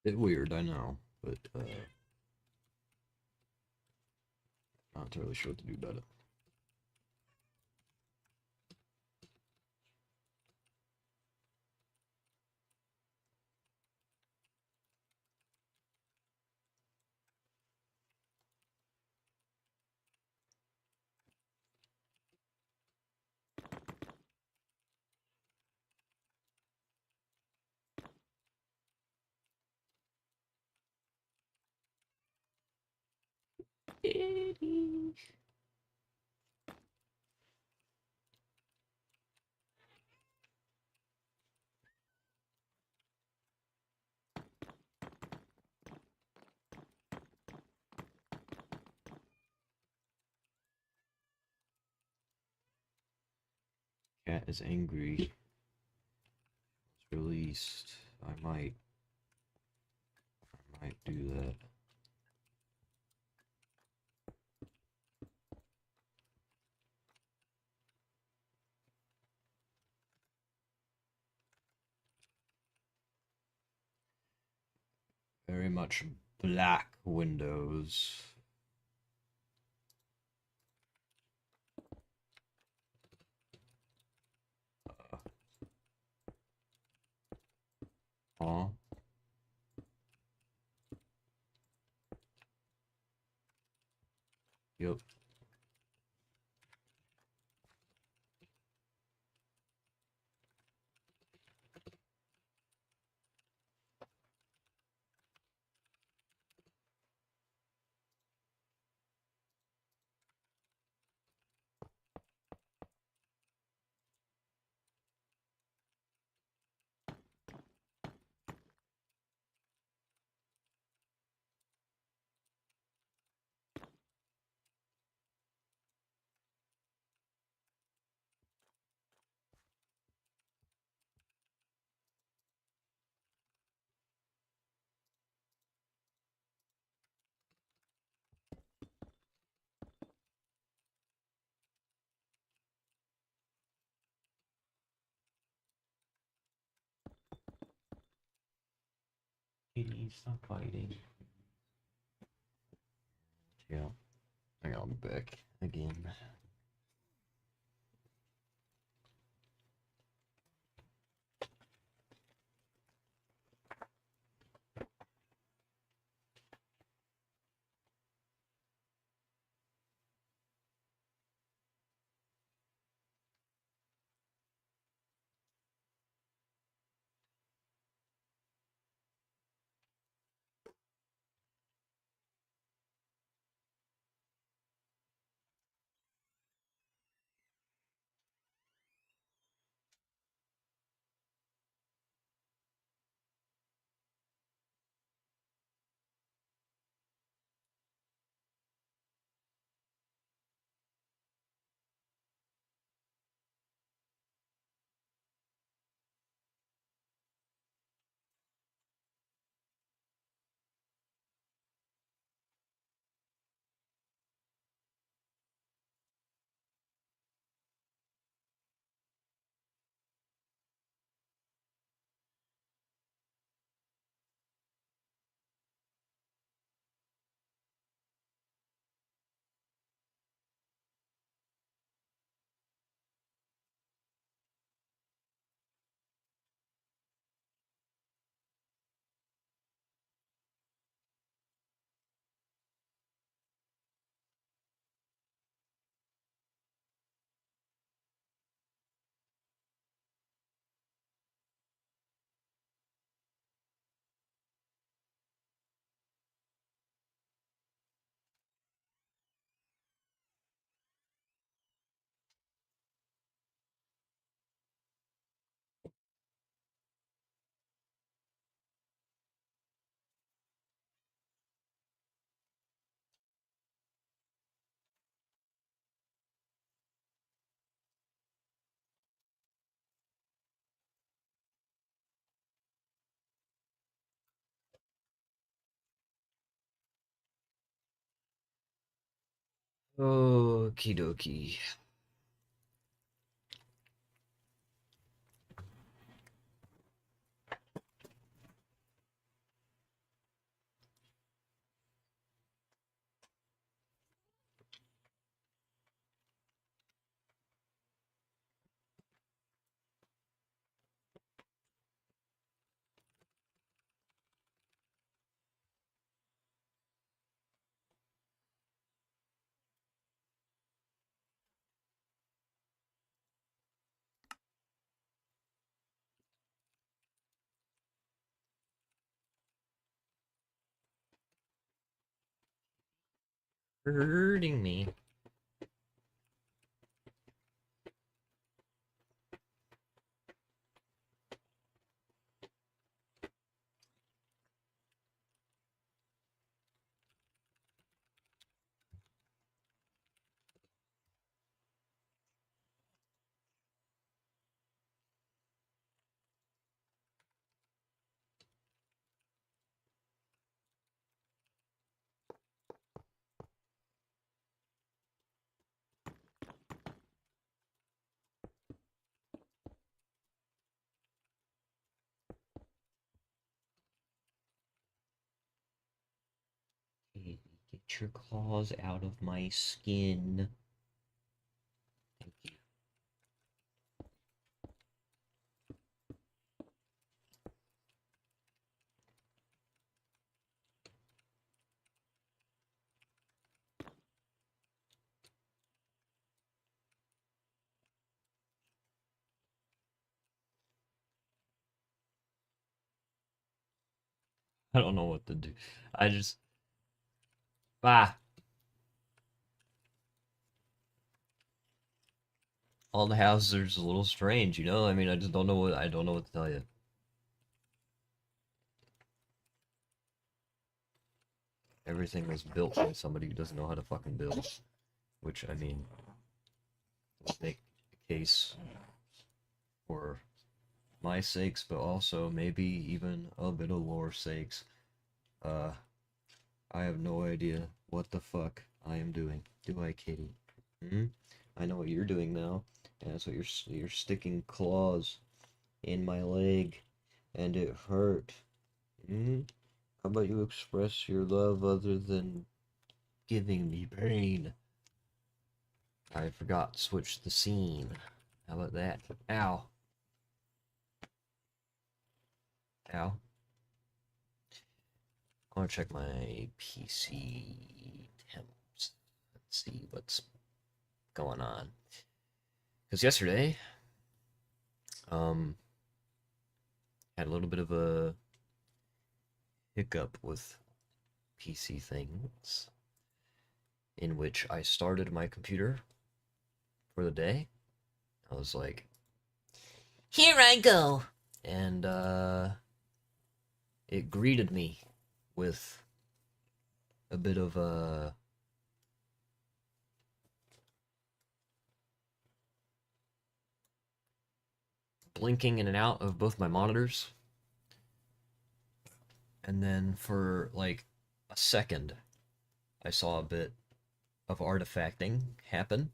bit weird, I know, but not entirely sure what to do about it. Cat is angry. It's released. I might do that. Very much black windows. Huh? Yep. Kitty, stop fighting. Yeah. Hang on, I'm back again. Okie dokie. Hurting me. Get your claws out of my skin. Thank you. I don't know what to do. I just ah all the houses are just a little strange, you know? I mean, I don't know what to tell you. Everything was built by somebody who doesn't know how to fucking build. Which I mean would make a case for my sakes, but also maybe even a bit of lore sakes. Uh I have no idea what the fuck I am doing. Do I, Katie? Hmm? I know what you're doing now. And that's what you're sticking claws in my leg, and it hurt. Hmm? How about you express your love other than giving me pain? I forgot to switch the scene. How about that? Ow. Ow. I want to check my PC temps. Let's see what's going on. Because yesterday, um, had a little bit of a hiccup with PC things, in which I started my computer for the day. I was like, here I go! And, it greeted me with a bit of blinking in and out of both my monitors. And then for like a second, I saw a bit of artifacting happen.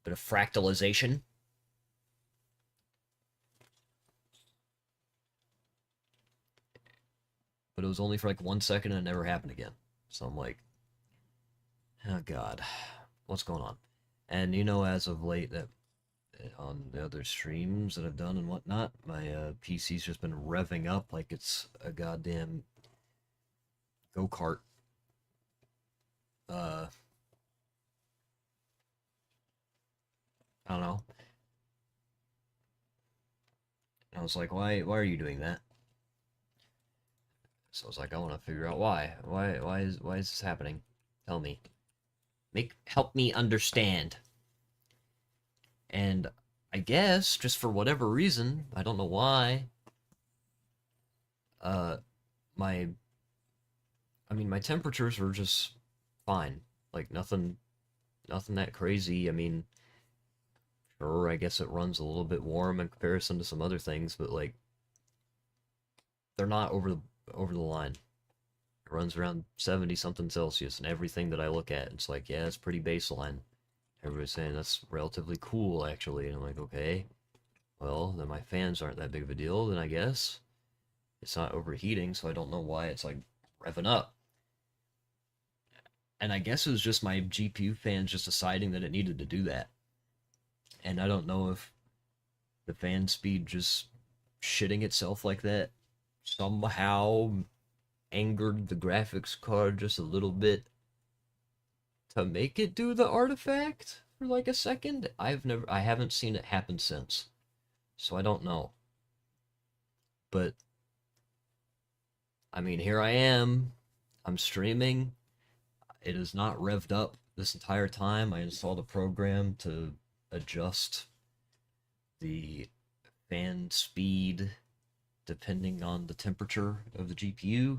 Bit of fractalization. But it was only for like 1 second and it never happened again. So I'm like, oh god, what's going on? And you know, as of late, that on the other streams that I've done and whatnot, my PC's just been revving up like it's a goddamn go-kart. I don't know. And I was like, why are you doing that? So I was like, I want to figure out why. Why is this happening? Tell me. Help me understand. And I guess just for whatever reason, I don't know why. Uh, my, I mean, my temperatures were just fine. Like nothing that crazy. I mean, sure, I guess it runs a little bit warm in comparison to some other things, but like they're not over the line. It runs around 70 something Celsius, and everything that I look at, it's like, yeah, it's pretty baseline. Everybody's saying that's relatively cool, actually, and I'm like, okay, well, then my fans aren't that big of a deal, then I guess it's not overheating, so I don't know why it's like revving up. And I guess it was just my GPU fans just deciding that it needed to do that. And I don't know if the fan speed just shitting itself like that somehow angered the graphics card just a little bit to make it do the artifact for like a second. I haven't seen it happen since. So I don't know. But I mean, here I am. I'm streaming. It is not revved up this entire time. I installed a program to adjust the fan speed depending on the temperature of the GPU.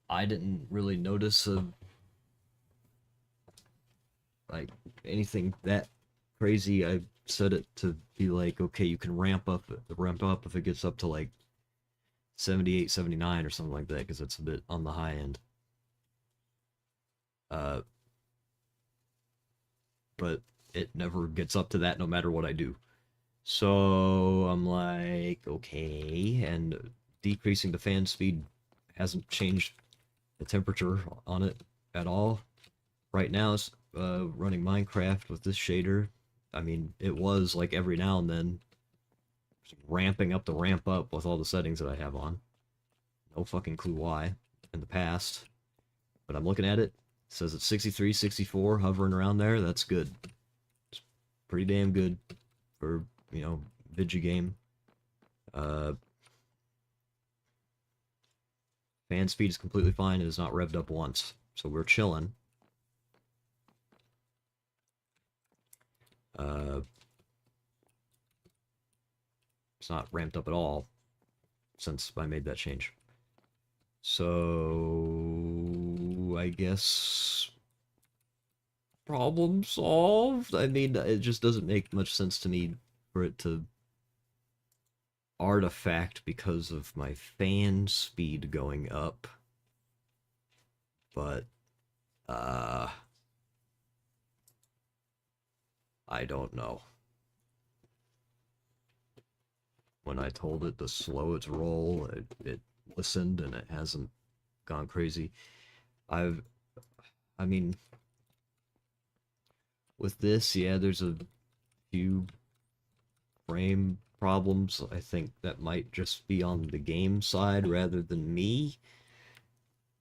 I didn't really notice like anything that crazy. I set it to be like, okay, you can ramp up if it gets up to like 78, 79 or something like that, because it's a bit on the high end. But it never gets up to that no matter what I do. So I'm like, okay, and decreasing the fan speed hasn't changed the temperature on it at all. Right now it's running Minecraft with this shader. I mean, it was like every now and then ramping up the ramp up with all the settings that I have on. No fucking clue why in the past. But I'm looking at it. It says it's 63, 64, hovering around there. That's good. It's pretty damn good for, you know, video game. Uh, fan speed is completely fine. It is not revved up once. So we're chilling. Uh, it's not ramped up at all since I made that change. So I guess problem solved. I mean, it just doesn't make much sense to me for it to artifact because of my fan speed going up. But I don't know. When I told it to slow its roll, it listened and it hasn't gone crazy. I've I mean, with this, yeah, there's a few frame problems. I think that might just be on the game side rather than me,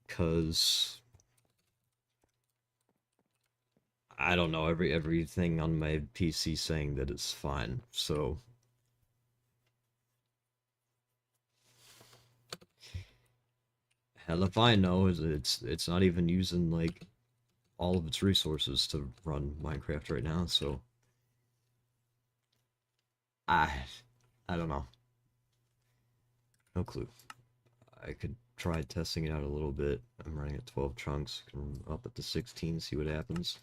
because I don't know, everything on my PC saying that it's fine. So hell if I know, it's not even using like all of its resources to run Minecraft right now. So I I don't know, no clue. I could try testing it out a little bit. I'm running at 12 chunks. Can up it to 16, see what happens.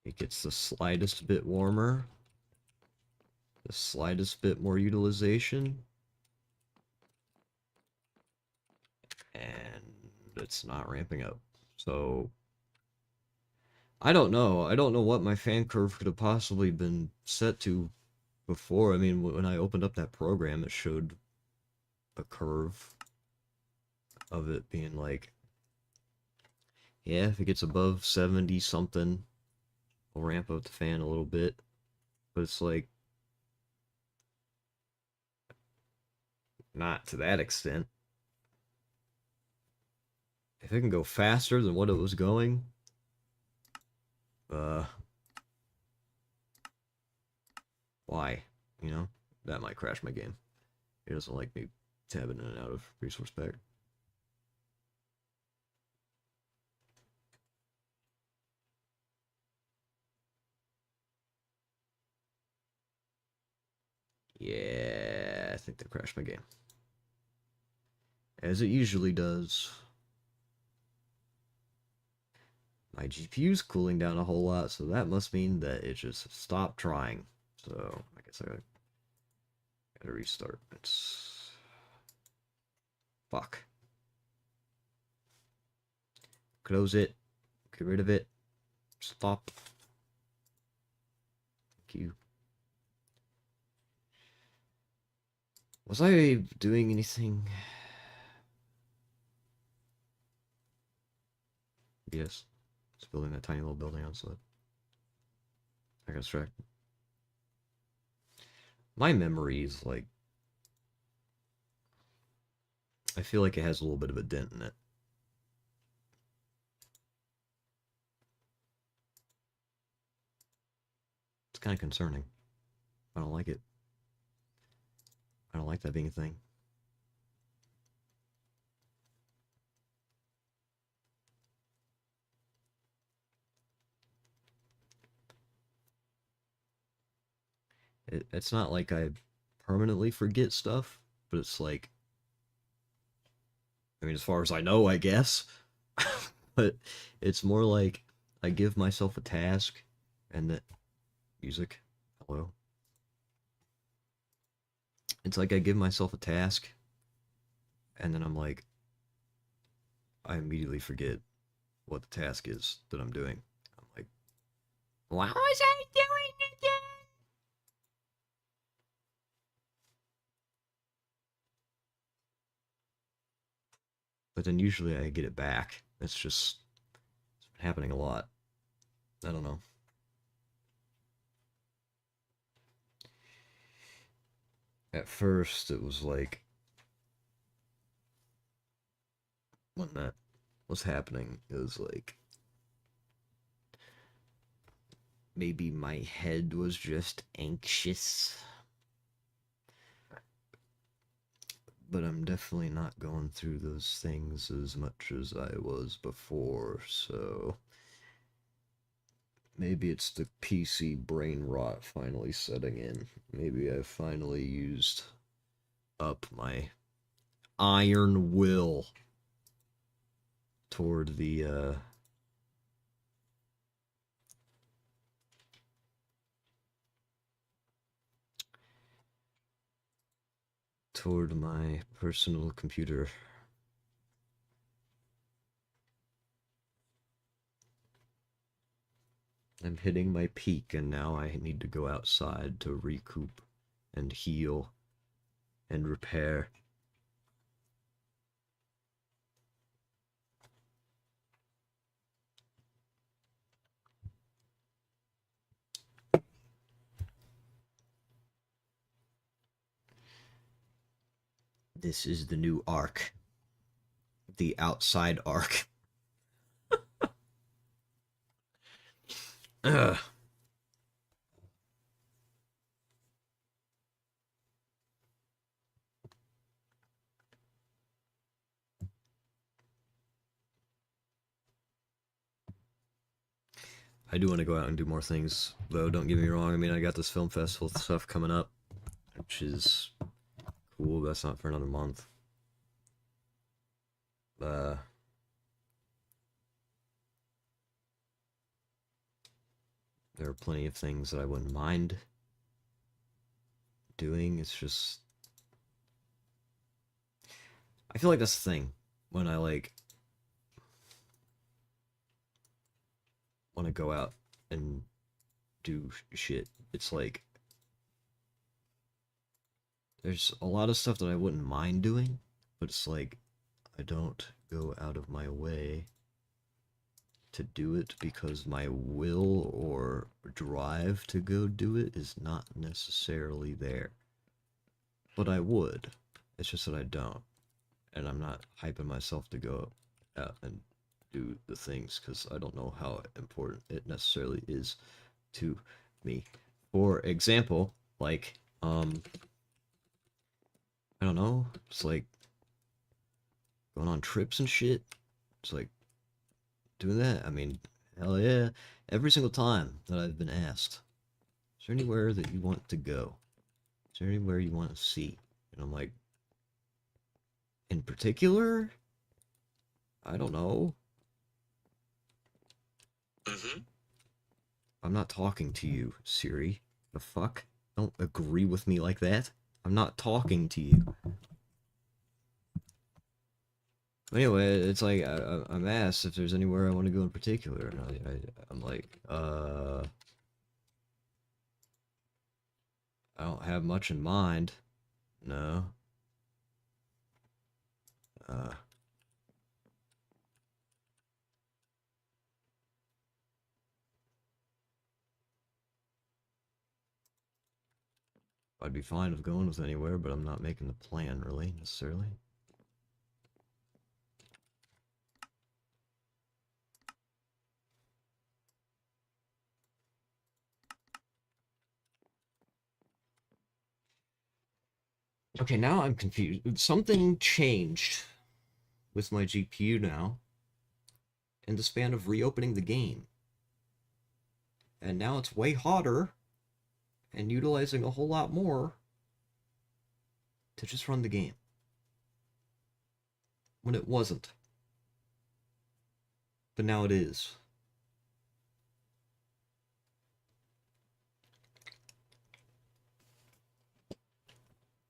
It gets the slightest bit warmer, the slightest bit more utilization, and it's not ramping up. So I don't know. I don't know what my fan curve could have possibly been set to before. I mean, when I opened up that program, it showed a curve of it being like, yeah, if it gets above 70 something, I'll ramp up the fan a little bit. But it's like, not to that extent. If it can go faster than what it was going, uh, why? You know, that might crash my game. It doesn't like me tabbing in and out of resource pack. Yeah, I think that crashed my game. As it usually does. My GPU's cooling down a whole lot, so that must mean that it just stopped trying. So, I guess I gotta restart. It's... Fuck. Close it. Get rid of it. Stop. Thank you. Was I doing anything? Yes. Just building that tiny little building outside. I got distracted. My memory is like... I feel like it has a little bit of a dent in it. It's kind of concerning. I don't like it. I don't like that being a thing. It's not like I permanently forget stuff, but it's like, I mean, as far as I know, I guess. But it's more like I give myself a task and that music. Hello. It's like I give myself a task and then I'm like, I immediately forget. what the task is that I'm doing. I'm like, what was I doing again? But then usually I get it back. It's just it's been happening a lot. I don't know. At first, it was like when that was happening, it was like maybe my head was just anxious. But I'm definitely not going through those things as much as I was before, so maybe it's the PC brain rot finally setting in. Maybe I finally used up my iron will toward the toward my personal computer. I'm hitting my peak, and now I need to go outside to recoup and heal and repair. This is the new arc. The outside arc. Ugh. I do want to go out and do more things, though. Don't get me wrong. I mean, I got this film festival stuff coming up, which is cool. But that's not for another month. Uh, there are plenty of things that I wouldn't mind doing. It's just I feel like that's the thing when I like want to go out and do shit. It's like there's a lot of stuff that I wouldn't mind doing, but it's like I don't go out of my way to do it because my will or drive to go do it is not necessarily there. But I would. It's just that I don't. And I'm not hyping myself to go out and do the things because I don't know how important it necessarily is to me. For example, like, I don't know, it's like going on trips and shit. It's like doing that. I mean, hell yeah. Every single time that I've been asked, is there anywhere that you want to go? Is there anywhere you want to see? And I'm like, in particular, I don't know. I'm not talking to you, Siri. The fuck? Don't agree with me like that. I'm not talking to you. Anyway, it's like I'm asked if there's anywhere I want to go in particular, and I'm like, I don't have much in mind. No. Uh, I'd be fine with going with anywhere, but I'm not making the plan really necessarily. Okay, now I'm confused. Something changed with my GPU now in the span of reopening the game. And now it's way hotter and utilizing a whole lot more to just run the game. When it wasn't. But now it is.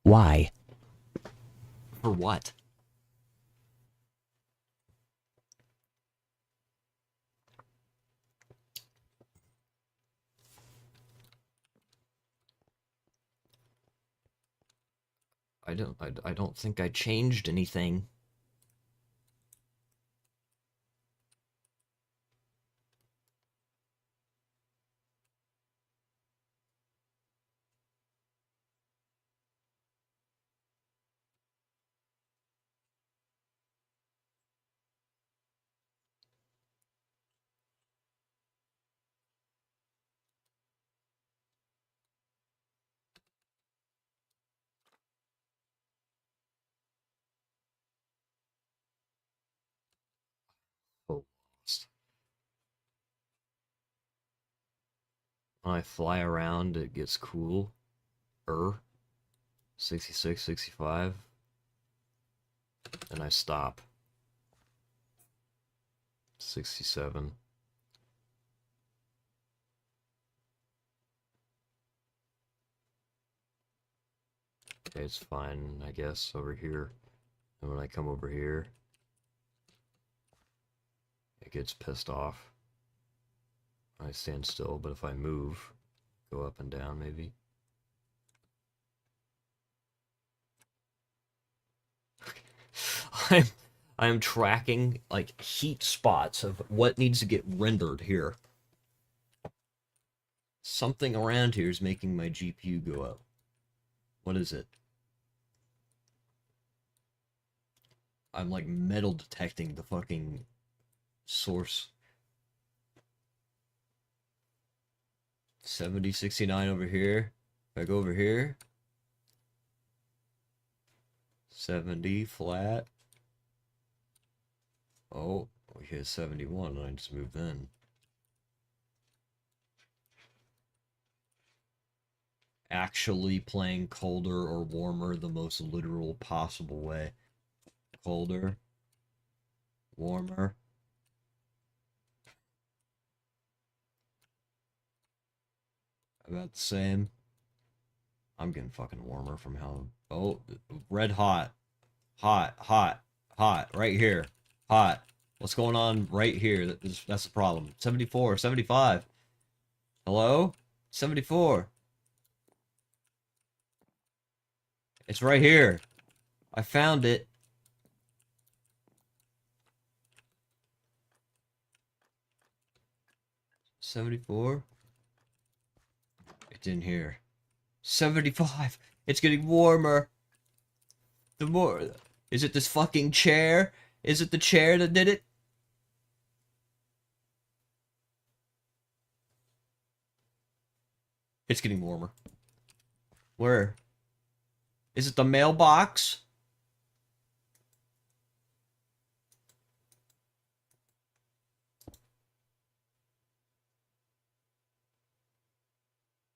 Why? For what? I don't think I changed anything. Oh, when I fly around, it gets cool. 66, 65. And I stop. 67. Okay, it's fine, I guess, over here. And when I come over here, it gets pissed off. I stand still, but if I move, go up and down maybe. I'm I'm tracking like heat spots of what needs to get rendered here. Something around here is making my GPU go up. What is it? I'm like metal detecting the fucking source. 70, 69 over here. If I go over here, 70 flat. Oh, we hit 71 and I just moved in. Actually playing colder or warmer the most literal possible way. Colder, warmer. About the same. I'm getting fucking warmer from how... Oh, red hot. Hot, hot, hot. Right here. Hot. What's going on right here? That's the problem. 74, 75. Hello? 74. It's right here. I found it. 74. It's in here. 75. It's getting warmer. The more... Is it this fucking chair? Is it the chair that did it? It's getting warmer. Where? Is it the mailbox?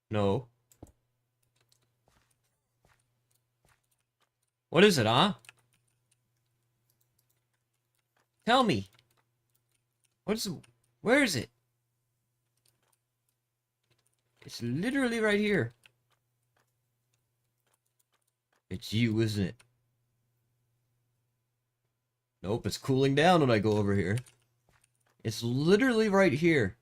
No. What is it, huh? Tell me. What is it? Where is it? It's literally right here. It's you, isn't it? Nope, it's cooling down when I go over here. It's literally right here.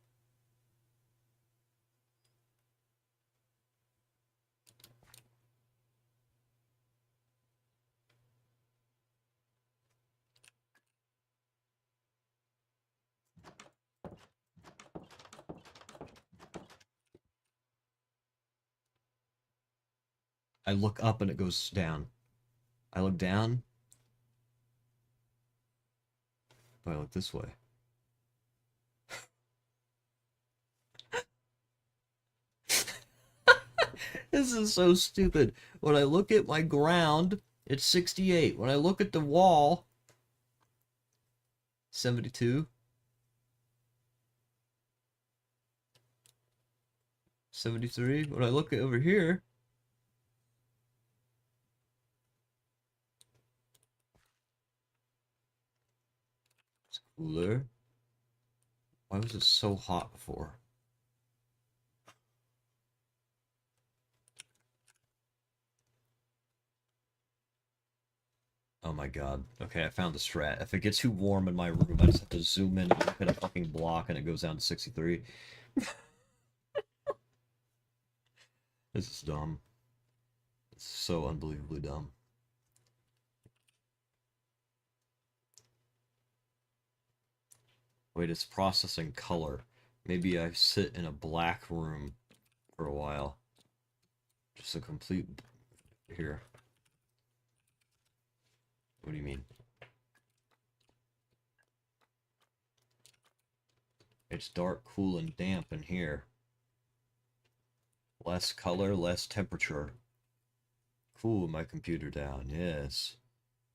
I look up and it goes down. I look down. But I look this way. This is so stupid. When I look at my ground, it's 68. When I look at the wall, 72. 73. When I look at over here, it's cooler. Why was it so hot before? Oh my god. Okay, I found the strat. If it gets too warm in my room, I just have to zoom in and look at a fucking block and it goes down to 63. This is dumb. It's so unbelievably dumb. Wait, it's processing color. Maybe I sit in a black room for a while. Just a complete... Here. What do you mean? It's dark, cool, and damp in here. Less color, less temperature. Cool my computer down. Yes.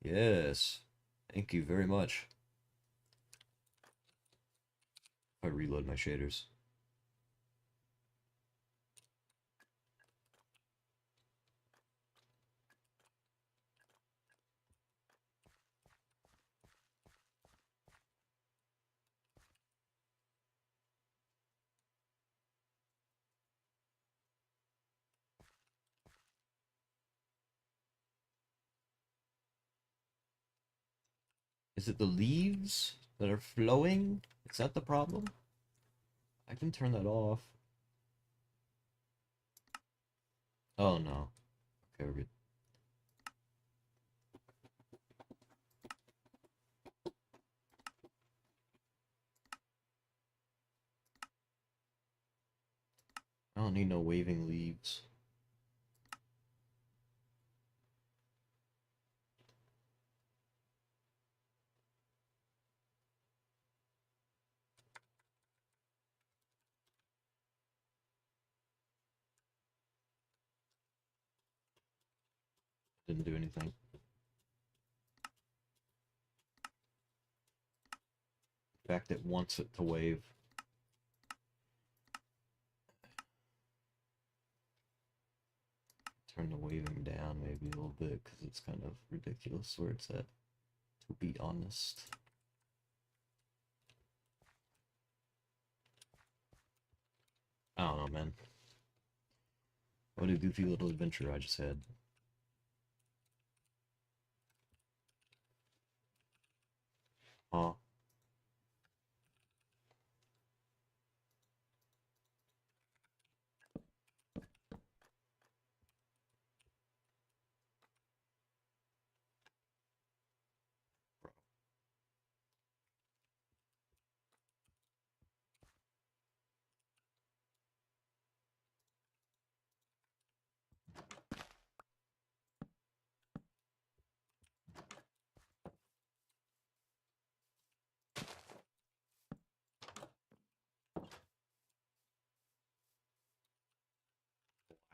Yes. Thank you very much. If I reload my shaders. Is it the leaves that are flowing? Is that the problem? I can turn that off. Oh no. Okay, we're good. I don't need no waving leaves. Didn't do anything. In fact, it wants it to wave. Turn the waving down maybe a little bit because it's kind of ridiculous where it's at, to be honest. I don't know, man. What a goofy little adventure I just had. Huh?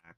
Black.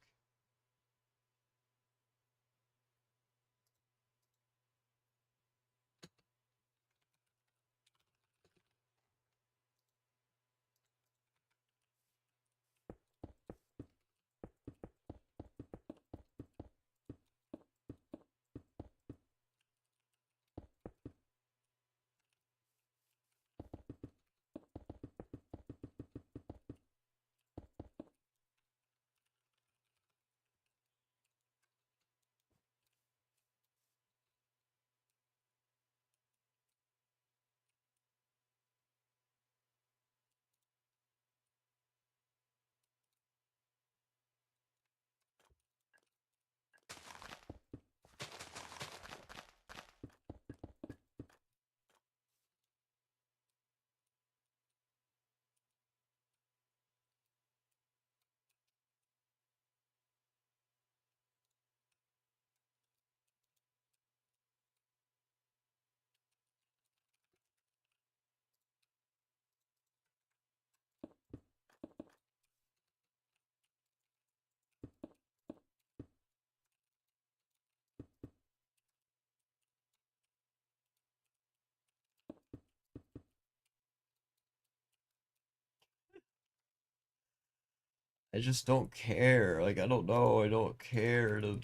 I just don't care. Like, I don't know. I don't care to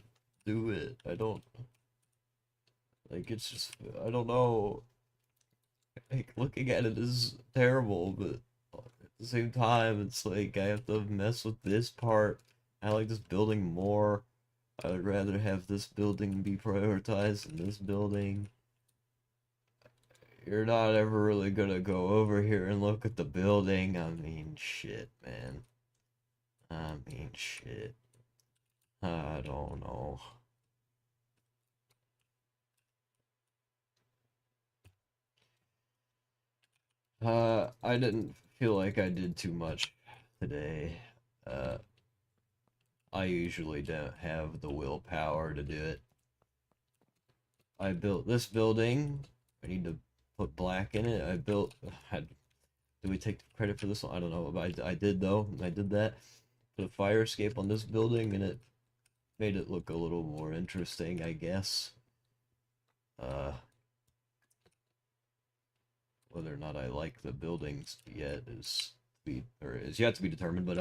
do it. I don't, like, it's just, I don't know. Like, looking at it is terrible, but at the same time, it's like I have to mess with this part. I like this building more. I would rather have this building be prioritized than this building. You're not ever really gonna go over here and look at the building. I mean, shit, man. I mean, shit. I don't know. I didn't feel like I did too much today. Uh, I usually don't have the willpower to do it. I built this building. I need to put black in it. I built. Do we take credit for this one? I don't know. But I did though. I did that. Put a fire escape on this building, and it made it look a little more interesting, I guess. Uh, whether or not I like the buildings yet is yet to be determined. But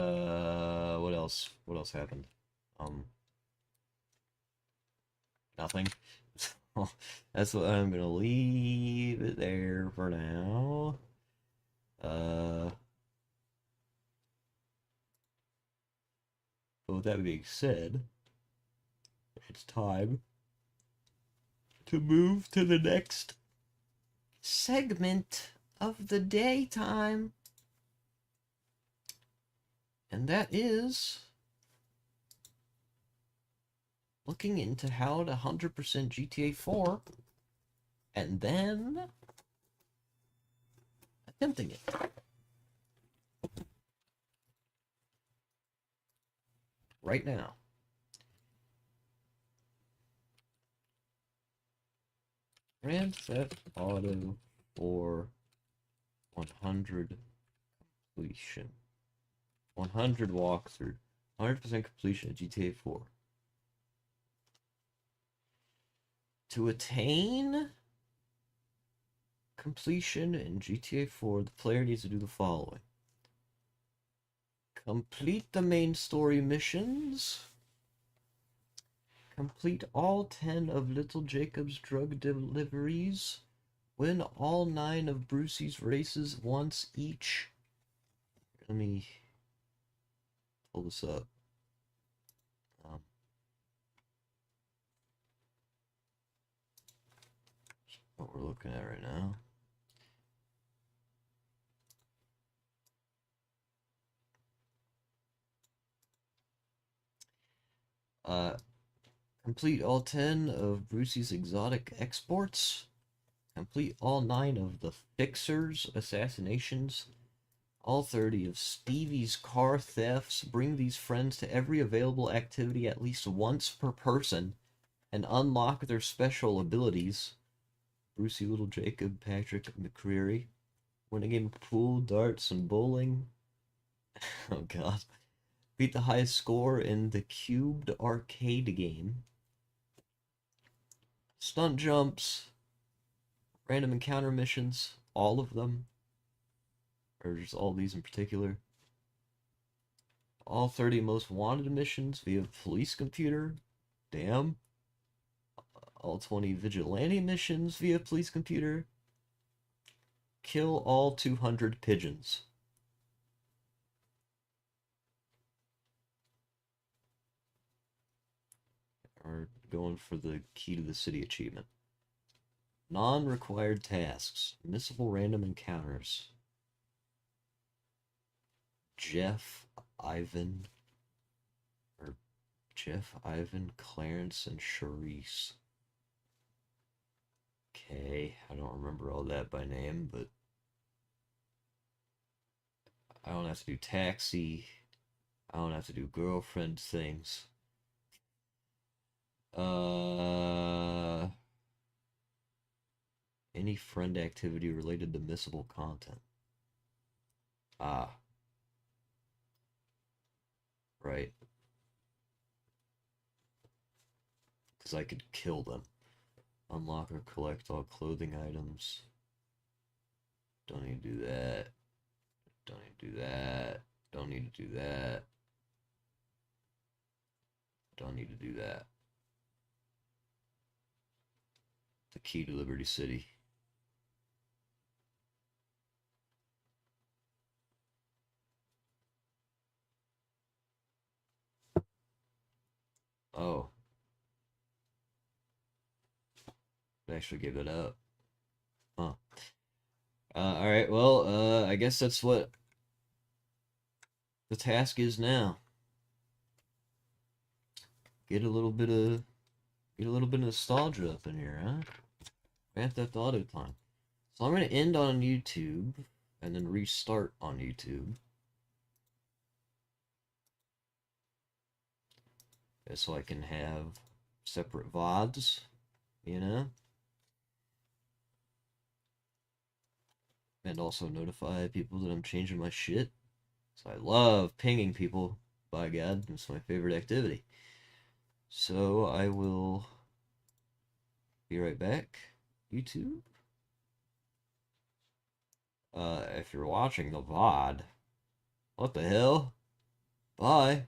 what else? What else happened? Um, Nothing. So that's what I'm gonna leave it there for now. Uh, but with that being said, it's time to move to the next segment of the daytime. And that is looking into how to 100% GTA 4 and then attempting it. Right now. Grand Theft Auto 4 100 completion. 100 walkthrough. 100% completion of GTA 4. To attain completion in GTA 4, the player needs to do the following. Complete the main story missions. Complete all 10 of Little Jacob's drug deliveries. Win all 9 of Brucey's races once each. Let me pull this up. What we're looking at right now. Complete all 10 of Brucey's exotic exports. Complete all 9 of the Fixer's assassinations. All 30 of Stevie's car thefts. Bring these friends to every available activity at least once per person and unlock their special abilities. Brucey, Little Jacob, Patrick, McCreary. Win a game of pool, darts, and bowling. Oh god. Beat the highest score in the cubed arcade game. Stunt jumps. Random encounter missions. All of them. Or just all these in particular. All 30 most wanted missions via police computer. Damn. All 20 vigilante missions via police computer. Kill all 200 pigeons. Are going for the key to the city achievement. Non-required tasks. Missable random encounters. Jeff, Ivan, Clarence, and Charisse. Okay, I don't remember all that by name, but I don't have to do taxi. I don't have to do girlfriend things. Any friend activity related to missable content. Ah. Right. Because I could kill them. Unlock or collect all clothing items. Don't need to do that. Don't need to do that. Don't need to do that. Don't need to do that. The key to Liberty City. Oh. I actually gave that up. Huh. Alright, well, I guess that's what the task is now. Get a little bit of nostalgia up in here, huh? Grand Theft Auto time. So I'm gonna end on YouTube, and then restart on YouTube. So I can have separate VODs, you know? And also notify people that I'm changing my shit. So I love pinging people, by God, it's my favorite activity. So I will be right back. YouTube? If you're watching the VOD, what the hell? Bye.